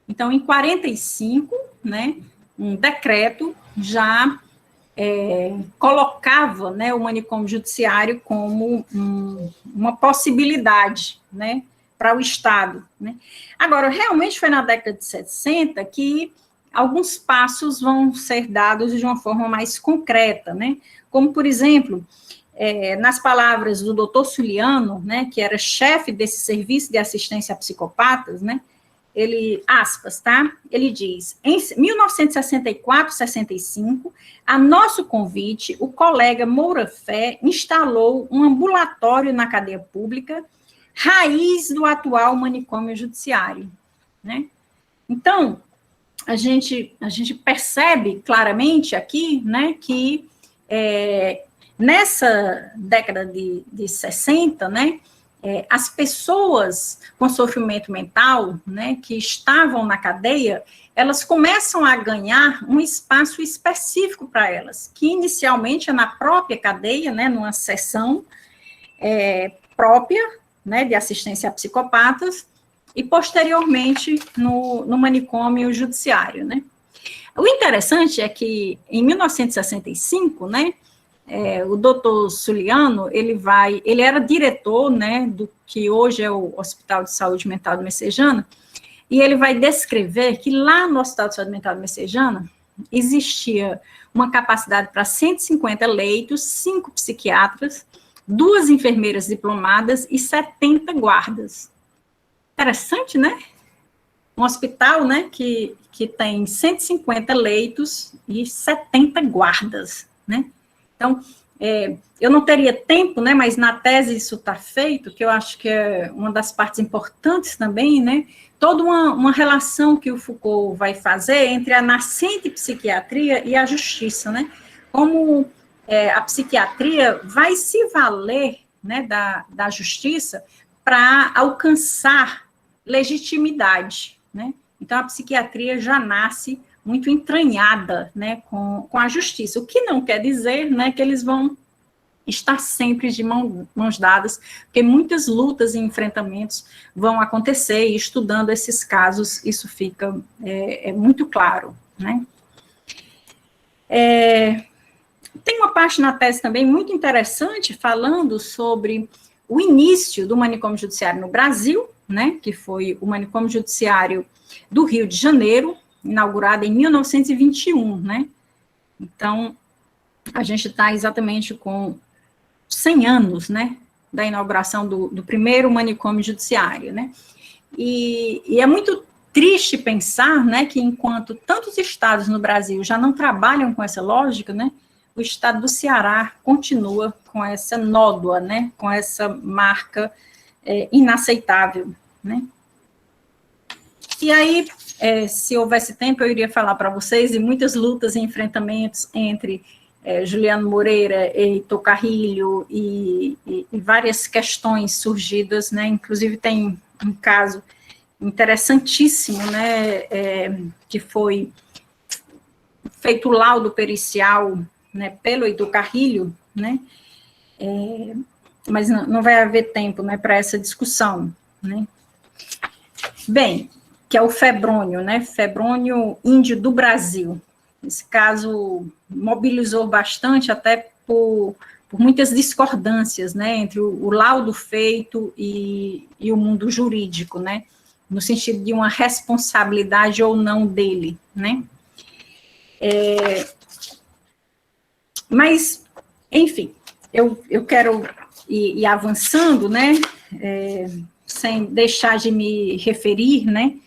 Então, em 45, né, um decreto já colocava, né, o manicômio judiciário como uma possibilidade, né, para o Estado, né. Agora, realmente foi na década de 60 que alguns passos vão ser dados de uma forma mais concreta, né, como, por exemplo, nas palavras do doutor Suliano, né, que era chefe desse serviço de assistência a psicopatas, né, ele, aspas, tá? Ele diz, em 1964-65, a nosso convite, o colega Moura Fé instalou um ambulatório na cadeia pública, raiz do atual manicômio judiciário, né? Então, a gente percebe claramente aqui, né, que nessa década de 60, né, as pessoas com sofrimento mental, né, que estavam na cadeia, elas começam a ganhar um espaço específico para elas, que inicialmente é na própria cadeia, né, numa seção própria, né, de assistência a psicopatas, e posteriormente no manicômio judiciário, né. O interessante é que em 1965, né, o doutor Suliano, ele era diretor, né, do que hoje é o Hospital de Saúde Mental de Messejana, e ele vai descrever que lá no Hospital de Saúde Mental de Messejana existia uma capacidade para 150 leitos, 5 psiquiatras, 2 enfermeiras diplomadas e 70 guardas. Interessante, né? Um hospital, né, que tem 150 leitos e 70 guardas, né? Então, eu não teria tempo, né, mas na tese isso está feito, que eu acho que é uma das partes importantes também, né, toda uma relação que o Foucault vai fazer entre a nascente psiquiatria e a justiça, né, como a psiquiatria vai se valer, né, da justiça para alcançar legitimidade, né, então a psiquiatria já nasce muito entranhada, né, com a justiça, o que não quer dizer, né, que eles vão estar sempre de mãos dadas, porque muitas lutas e enfrentamentos vão acontecer, e estudando esses casos, isso fica muito claro, né. Tem uma parte na tese também muito interessante, falando sobre o início do manicômio judiciário no Brasil, né, que foi o manicômio judiciário do Rio de Janeiro, inaugurado em 1921, né? Então, a gente está exatamente com 100 anos, né, da inauguração do primeiro manicômio judiciário, né, e é muito triste pensar, né, que enquanto tantos estados no Brasil já não trabalham com essa lógica, né, o estado do Ceará continua com essa nódoa, né, com essa marca inaceitável, né. E aí, se houvesse tempo, eu iria falar para vocês de muitas lutas e enfrentamentos entre Juliano Moreira e Heitor Carrilho e várias questões surgidas, né, inclusive tem um caso interessantíssimo, né, que foi feito o laudo pericial, né, pelo Heitor Carrilho, né, mas não vai haver tempo, né, para essa discussão, né. Bem, que é o febrônio, né, febrônio índio do Brasil. Esse caso mobilizou bastante, até por muitas discordâncias, né, entre o laudo feito e o mundo jurídico, né, no sentido de uma responsabilidade ou não dele, né. Mas, enfim, eu quero ir avançando, né, sem deixar de me referir, né,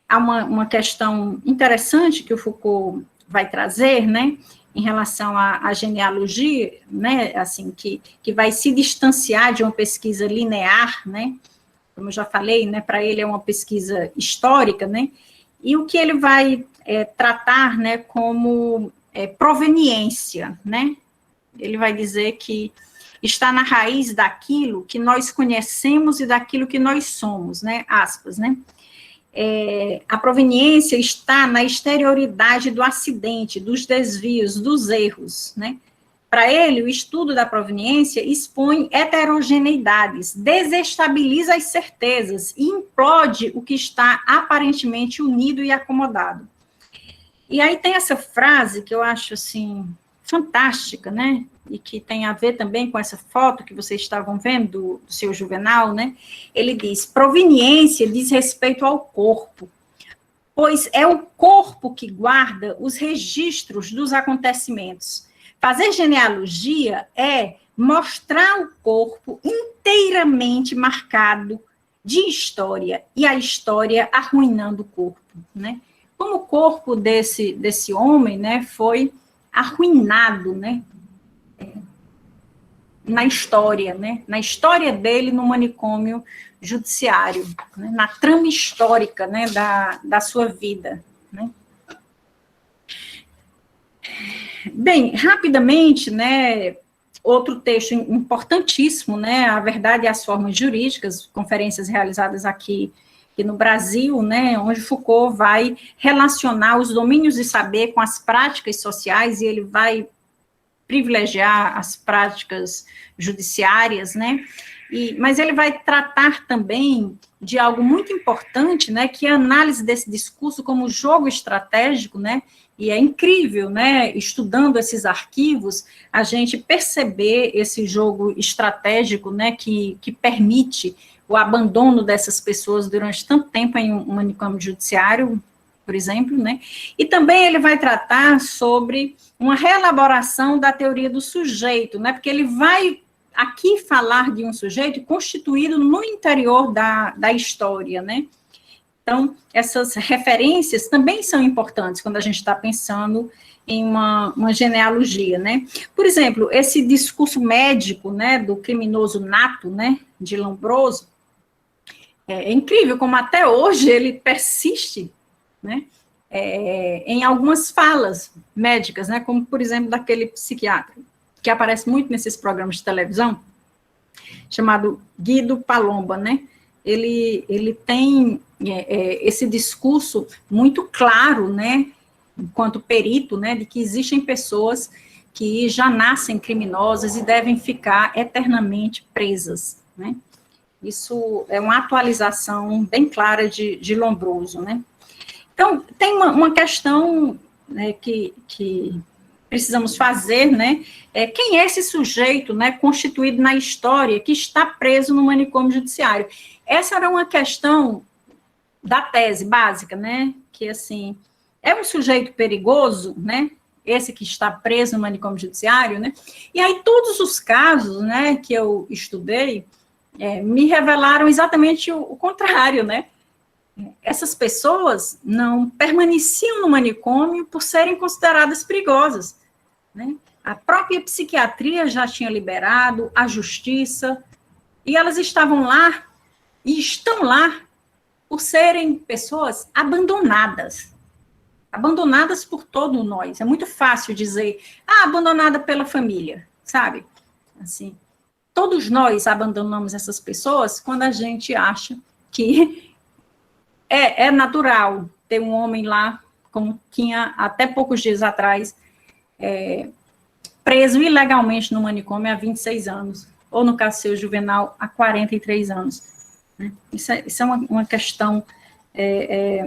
a uma questão interessante que o Foucault vai trazer, né, em relação à genealogia, né, assim, que vai se distanciar de uma pesquisa linear, né, como eu já falei, né, para ele é uma pesquisa histórica, né, e o que ele vai tratar, né, como proveniência, né, ele vai dizer que está na raiz daquilo que nós conhecemos e daquilo que nós somos, né, aspas, né, a proveniência está na exterioridade do acidente, dos desvios, dos erros, né? Para ele, o estudo da proveniência expõe heterogeneidades, desestabiliza as certezas e implode o que está aparentemente unido e acomodado. E aí tem essa frase que eu acho, assim, fantástica, né? E que tem a ver também com essa foto que vocês estavam vendo do seu Juvenal, né? Ele diz, proveniência diz respeito ao corpo, pois é o corpo que guarda os registros dos acontecimentos. Fazer genealogia é mostrar o corpo inteiramente marcado de história, e a história arruinando o corpo, né? Como o corpo desse homem, né, foi arruinado, né, na história, né, na história dele no manicômio judiciário, né, na trama histórica, né, da sua vida, né. Bem, rapidamente, né, outro texto importantíssimo, né, A Verdade e as Formas Jurídicas, conferências realizadas aqui no Brasil, né, onde Foucault vai relacionar os domínios de saber com as práticas sociais, e ele vai privilegiar as práticas judiciárias, né, mas ele vai tratar também de algo muito importante, né, que é a análise desse discurso como jogo estratégico, né, e é incrível, né, estudando esses arquivos, a gente perceber esse jogo estratégico, né, que permite o abandono dessas pessoas durante tanto tempo em um manicômio judiciário, por exemplo, né, e também ele vai tratar sobre uma reelaboração da teoria do sujeito, né, porque ele vai aqui falar de um sujeito constituído no interior da história, né. Então, essas referências também são importantes quando a gente está pensando em uma genealogia, né. Por exemplo, esse discurso médico, né, do criminoso nato, né, de Lombroso, é incrível como até hoje ele persiste, né, em algumas falas médicas, né, como, por exemplo, daquele psiquiatra, que aparece muito nesses programas de televisão, chamado Guido Palomba, né, ele tem esse discurso muito claro, né, enquanto perito, né, de que existem pessoas que já nascem criminosas e devem ficar eternamente presas, né. Isso é uma atualização bem clara de Lombroso, né. Então, tem uma questão, né, que precisamos fazer, né, quem é esse sujeito, né, constituído na história que está preso no manicômio judiciário? Essa era uma questão da tese básica, né, que, assim, é um sujeito perigoso, né, esse que está preso no manicômio judiciário, né? E aí todos os casos, né, que eu estudei, me revelaram exatamente o contrário, né? Essas pessoas não permaneciam no manicômio por serem consideradas perigosas, né? A própria psiquiatria já tinha liberado, a justiça, e elas estavam lá, e estão lá, por serem pessoas abandonadas por todos nós. É muito fácil dizer, abandonada pela família, sabe? Assim, todos nós abandonamos essas pessoas quando a gente acha que é natural ter um homem lá, como tinha até poucos dias atrás, preso ilegalmente no manicômio há 26 anos, ou no caso seu Juvenal, há 43 anos. Né? Isso é uma questão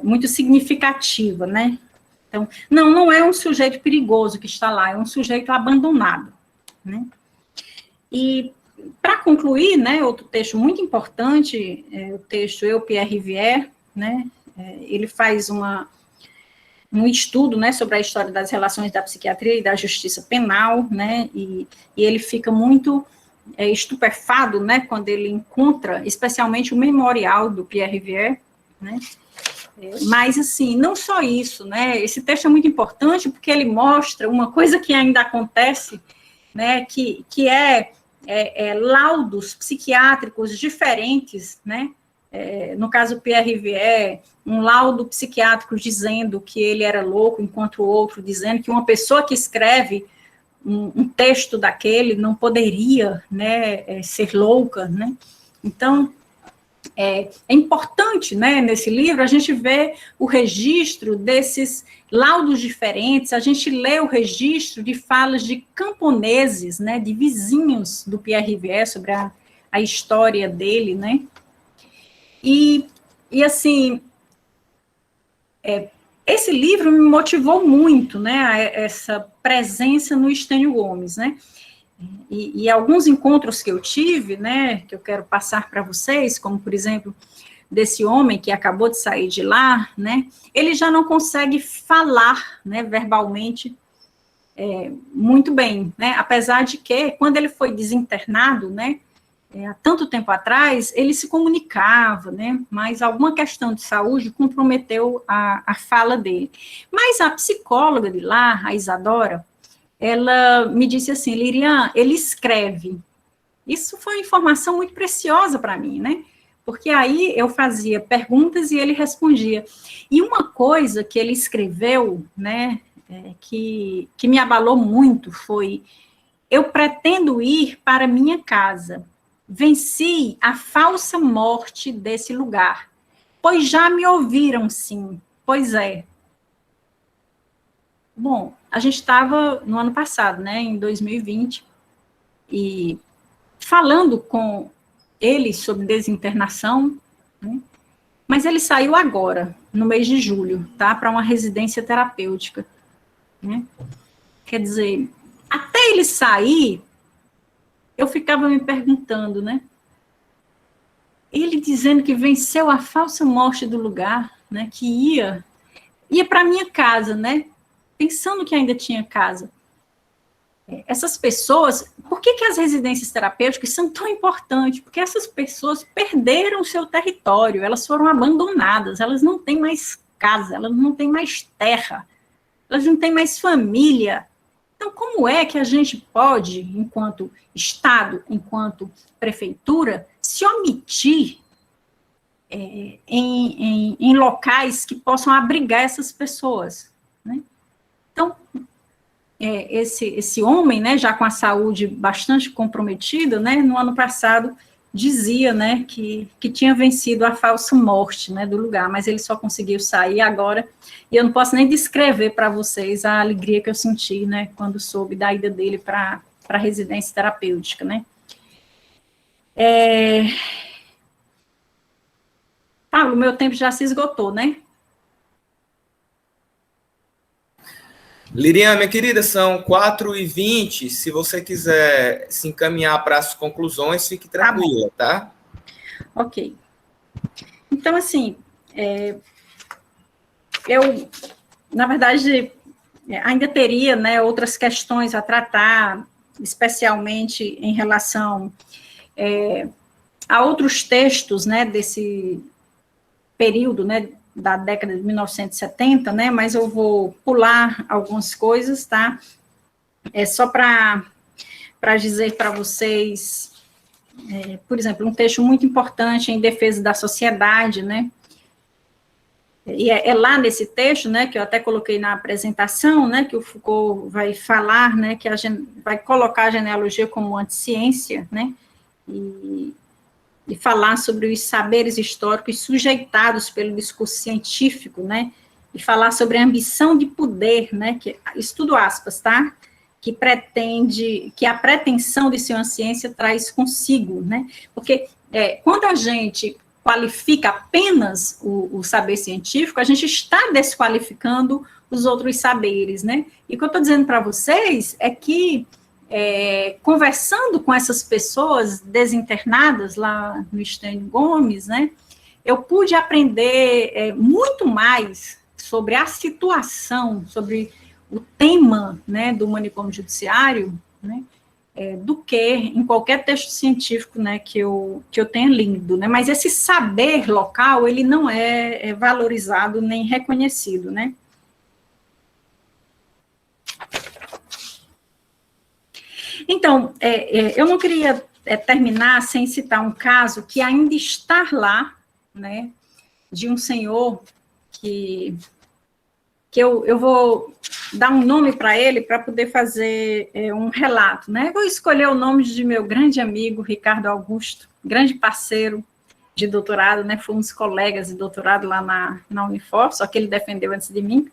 muito significativa, né? Então, não é um sujeito perigoso que está lá, é um sujeito abandonado, né? E, para concluir, né, outro texto muito importante, o texto Eu, Pierre Rivière, né, ele faz um estudo, né, sobre a história das relações da psiquiatria e da justiça penal, né, e ele fica muito estupefado, né, quando ele encontra, especialmente o memorial do Pierre Rivière, né, mas, assim, não só isso, né, esse texto é muito importante porque ele mostra uma coisa que ainda acontece, né, que é laudos psiquiátricos diferentes, né, no caso Pierre Rivière, um laudo psiquiátrico dizendo que ele era louco, enquanto o outro dizendo que uma pessoa que escreve um texto daquele não poderia, né, ser louca, né, então é importante, né, nesse livro, a gente ver o registro desses laudos diferentes, a gente lê o registro de falas de camponeses, né, de vizinhos do Pierre Rivière, sobre a história dele, né, e assim, esse livro me motivou muito, né, essa presença no Estênio Gomes, né, e alguns encontros que eu tive, né, que eu quero passar para vocês, como, por exemplo, desse homem que acabou de sair de lá, né, ele já não consegue falar, né, verbalmente, muito bem, né, apesar de que, quando ele foi desinternado, né, há tanto tempo atrás, ele se comunicava, né, mas alguma questão de saúde comprometeu a fala dele. Mas a psicóloga de lá, a Isadora, ela me disse assim, Lirian, ele escreve. Isso foi uma informação muito preciosa para mim, né? Porque aí eu fazia perguntas e ele respondia. E uma coisa que ele escreveu, né, que me abalou muito foi: eu pretendo ir para minha casa. Venci a falsa morte desse lugar, pois já me ouviram, sim. Pois é. Bom, a gente estava no ano passado, né, em 2020, e falando com ele sobre desinternação, né, mas ele saiu agora, no mês de julho, tá, para uma residência terapêutica, né? Quer dizer, até ele sair, eu ficava me perguntando, né, ele dizendo que venceu a falsa morte do lugar, né, que ia para minha casa, né, pensando que ainda tinha casa. Essas pessoas, por que as residências terapêuticas são tão importantes? Porque essas pessoas perderam o seu território, elas foram abandonadas, elas não têm mais casa, elas não têm mais terra, elas não têm mais família. Então, como é que a gente pode, enquanto Estado, enquanto prefeitura, se omitir em locais que possam abrigar essas pessoas, né? Então, esse homem, né, já com a saúde bastante comprometida, né, no ano passado, dizia, né, que tinha vencido a falsa morte, né, do lugar, mas ele só conseguiu sair agora, e eu não posso nem descrever para vocês a alegria que eu senti, né, quando soube da ida dele para a residência terapêutica, né. Paulo, meu tempo já se esgotou, né? Lirian, minha querida, são 4h20. Se você quiser se encaminhar para as conclusões, fique tranquila, tá? Ok. Então, assim, eu, na verdade, ainda teria, né, outras questões a tratar, especialmente em relação a outros textos, né, desse período, né, da década de 1970, né, mas eu vou pular algumas coisas, tá? É só para dizer para vocês, por exemplo, um texto muito importante em defesa da sociedade, né, e é lá nesse texto, né, que eu até coloquei na apresentação, né, que o Foucault vai falar, né, que vai colocar a genealogia como anticiência, né, e falar sobre os saberes históricos sujeitados pelo discurso científico, né, e falar sobre a ambição de poder, né, que, isso tudo aspas, tá, que a pretensão de ser uma ciência traz consigo, né, porque quando a gente qualifica apenas o saber científico, a gente está desqualificando os outros saberes, né, e o que eu estou dizendo para vocês é que conversando com essas pessoas desinternadas lá no Estênio Gomes, né, eu pude aprender muito mais sobre a situação, sobre o tema, né, do manicômio judiciário, né, do que em qualquer texto científico, né, que eu tenha lido, né, mas esse saber local, ele não é valorizado nem reconhecido, né. Então, eu não queria terminar sem citar um caso que ainda está lá, né, de um senhor que eu vou dar um nome para ele para poder fazer um relato, né? Eu vou escolher o nome de meu grande amigo, Ricardo Augusto, grande parceiro de doutorado, né? Fomos colegas de doutorado lá na Unifor, só que ele defendeu antes de mim.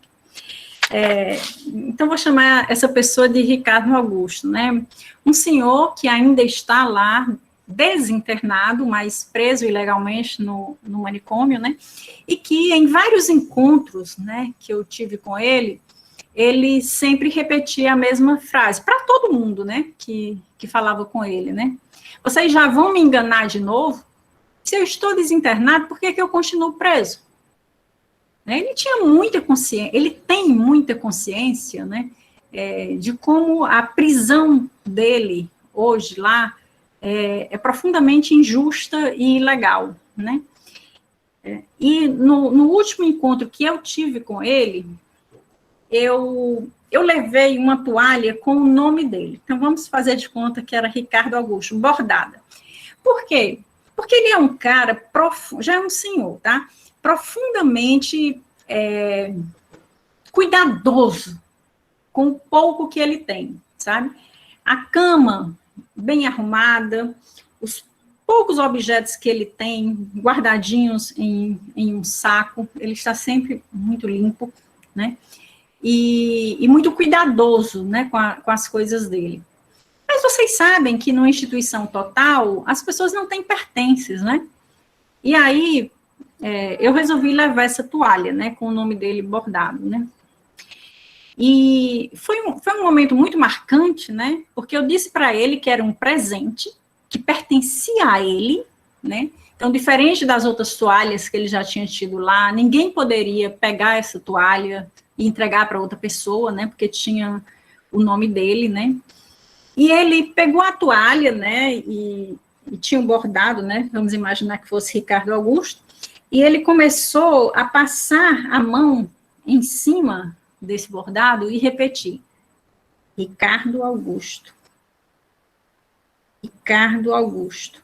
Então, vou chamar essa pessoa de Ricardo Augusto, né? Um senhor que ainda está lá, desinternado, mas preso ilegalmente no manicômio, né? E que em vários encontros, né, que eu tive com ele sempre repetia a mesma frase, para todo mundo, né, que falava com ele, né? Vocês já vão me enganar de novo? Se eu estou desinternado, por que eu continuo preso? Ele tinha muita consciência, ele tem muita consciência, né, de como a prisão dele hoje lá é profundamente injusta e ilegal, né? E no último encontro que eu tive com ele, eu levei uma toalha com o nome dele. Então, vamos fazer de conta que era Ricardo Augusto, bordada. Por quê? Porque ele é um cara, já é um senhor, tá? Profundamente cuidadoso com o pouco que ele tem, sabe? A cama bem arrumada, os poucos objetos que ele tem guardadinhos em um saco, ele está sempre muito limpo, né? E muito cuidadoso, né, com as coisas dele. Mas vocês sabem que numa instituição total, as pessoas não têm pertences, né? E aí, eu resolvi levar essa toalha, né, com o nome dele bordado, né? E foi um momento muito marcante, né, porque eu disse para ele que era um presente que pertencia a ele, né? Então, diferente das outras toalhas que ele já tinha tido lá, ninguém poderia pegar essa toalha e entregar para outra pessoa, né, porque tinha o nome dele, né? E ele pegou a toalha, né, e tinha um bordado, né, vamos imaginar que fosse Ricardo Augusto, e ele começou a passar a mão em cima desse bordado e repetir, Ricardo Augusto. Ricardo Augusto.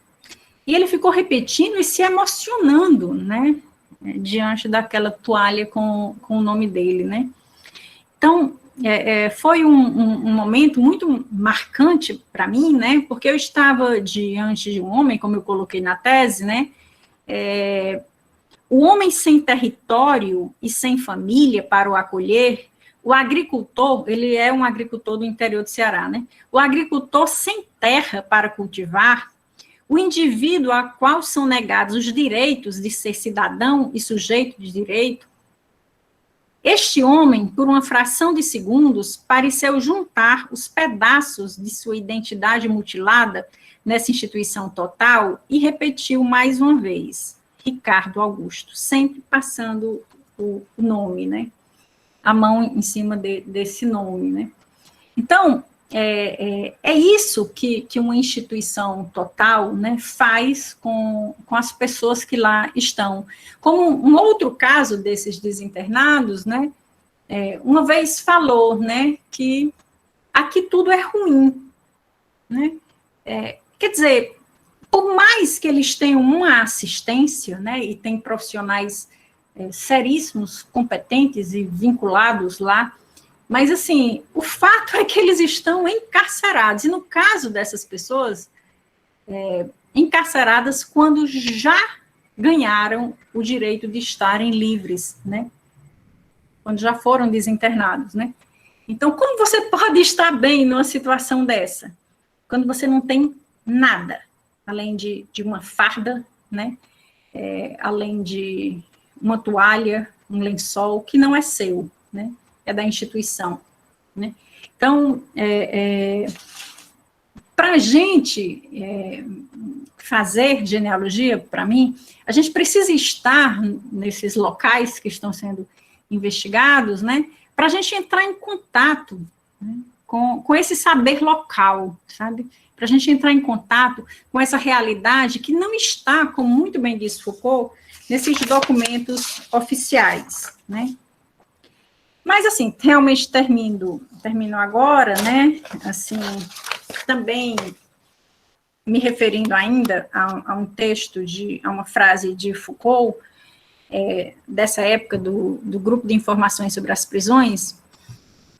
E ele ficou repetindo e se emocionando, né, diante daquela toalha com o nome dele, né. Então, foi um momento muito marcante para mim, né, porque eu estava diante de um homem, como eu coloquei na tese, né, o homem sem território e sem família para o acolher, o agricultor, ele é um agricultor do interior do Ceará, né, o agricultor sem terra para cultivar, o indivíduo a qual são negados os direitos de ser cidadão e sujeito de direito, este homem, por uma fração de segundos, pareceu juntar os pedaços de sua identidade mutilada nessa instituição total e repetiu mais uma vez, Ricardo Augusto, sempre passando o nome, né? a mão em cima desse nome, né? Então, é isso que uma instituição total, né, faz com as pessoas que lá estão. Como um outro caso desses desinternados, né, uma vez falou, né, que aqui tudo é ruim, né? Quer dizer, por mais que eles tenham uma assistência, né, e tem profissionais seríssimos, competentes e vinculados lá, mas, assim, o fato é que eles estão encarcerados. E, no caso dessas pessoas, encarceradas quando já ganharam o direito de estarem livres, né? Quando já foram desinternados, né? Então, como você pode estar bem numa situação dessa? Quando você não tem nada, além de uma farda, né? Além de uma toalha, um lençol, que não é seu, né? É da instituição, né? Então, para a gente fazer genealogia, para mim, a gente precisa estar nesses locais que estão sendo investigados, né? Para a gente entrar em contato, né, com esse saber local, sabe? Para a gente entrar em contato com essa realidade que não está, como muito bem disse Foucault, nesses documentos oficiais, né? Mas, assim, realmente termino agora, né, assim, também me referindo ainda a um texto, a uma frase de Foucault, dessa época do Grupo de Informações sobre as Prisões,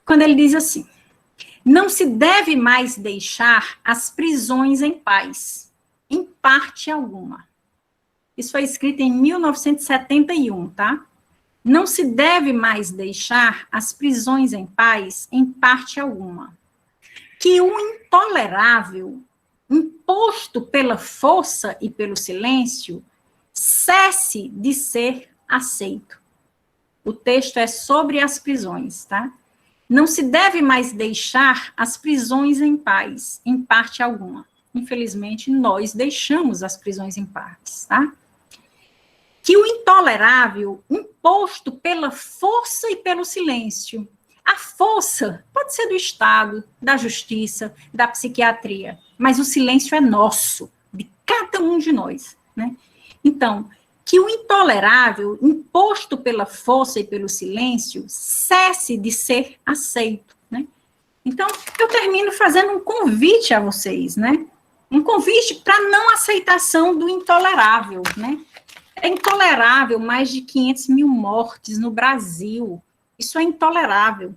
quando ele diz assim: não se deve mais deixar as prisões em paz, em parte alguma. Isso foi escrito em 1971, tá? Não se deve mais deixar as prisões em paz, em parte alguma. Que o intolerável, imposto pela força e pelo silêncio, cesse de ser aceito. O texto é sobre as prisões, tá? Não se deve mais deixar as prisões em paz, em parte alguma. Infelizmente, nós deixamos as prisões em paz, tá? Que o intolerável, imposto pela força e pelo silêncio. A força pode ser do Estado, da justiça, da psiquiatria, mas o silêncio é nosso, de cada um de nós, né? Então, que o intolerável, imposto pela força e pelo silêncio, cesse de ser aceito, né? Então, eu termino fazendo um convite a vocês, né? Um convite para não aceitação do intolerável, né? É intolerável mais de 500 mil mortes no Brasil. Isso é intolerável.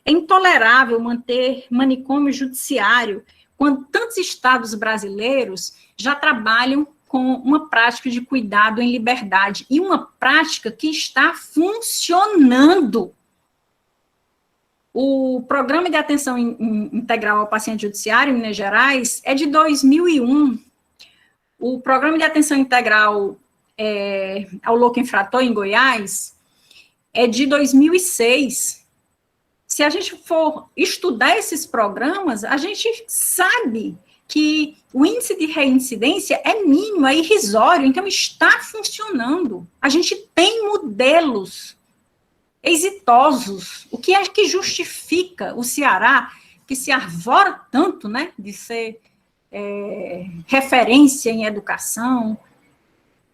É intolerável manter manicômio judiciário quando tantos estados brasileiros já trabalham com uma prática de cuidado em liberdade e uma prática que está funcionando. O Programa de Atenção Integral ao Paciente Judiciário em Minas Gerais é de 2001. O Programa de Atenção Integral ao louco infrator em Goiás é de 2006. Se a gente for estudar esses programas, a gente sabe que o índice de reincidência é mínimo, é irrisório, então está funcionando. A gente tem modelos exitosos. O que é que justifica o Ceará, que se arvora tanto, né, de ser referência em educação,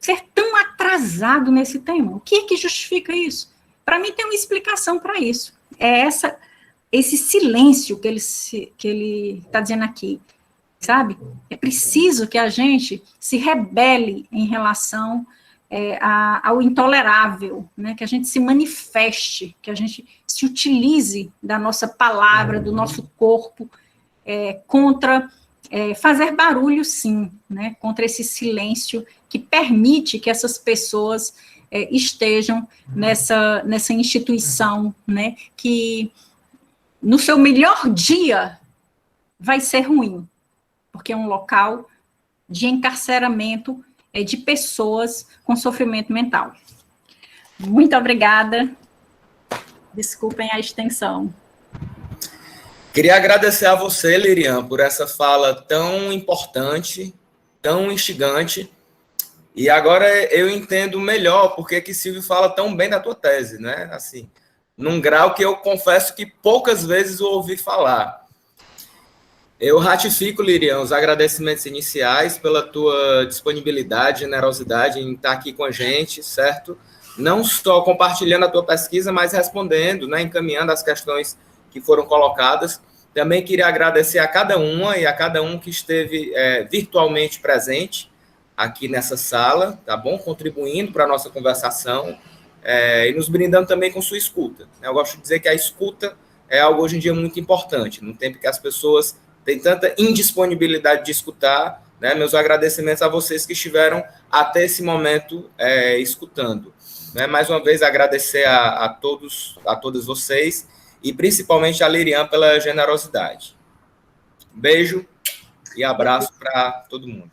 ser tão atrasado nesse tema? O que é que justifica isso? Para mim tem uma explicação para isso. É esse silêncio que ele está dizendo aqui, sabe? É preciso que a gente se rebele em relação ao intolerável, né? Que a gente se manifeste, que a gente se utilize da nossa palavra, do nosso corpo, contra fazer barulho, sim, né? Contra esse silêncio que permite que essas pessoas estejam nessa instituição, né? Que no seu melhor dia vai ser ruim, porque é um local de encarceramento de pessoas com sofrimento mental. Muito obrigada. Desculpem a extensão. Queria agradecer a você, Lirian, por essa fala tão importante, tão instigante. E agora eu entendo melhor porque que Silvio fala tão bem da tua tese, né? Assim, num grau que eu confesso que poucas vezes eu ouvi falar. Eu ratifico, Lirian, os agradecimentos iniciais pela tua disponibilidade, generosidade em estar aqui com a gente, certo? Não só compartilhando a tua pesquisa, mas respondendo, né, encaminhando as questões que foram colocadas. Também queria agradecer a cada uma e a cada um que esteve virtualmente presente aqui nessa sala, tá bom? Contribuindo para a nossa conversação e nos brindando também com sua escuta. Eu gosto de dizer que a escuta é algo hoje em dia muito importante, no tempo que as pessoas têm tanta indisponibilidade de escutar, né? Meus agradecimentos a vocês que estiveram até esse momento escutando. Né? Mais uma vez, agradecer a todos vocês, e principalmente a Lirian pela generosidade. Beijo e abraço para todo mundo.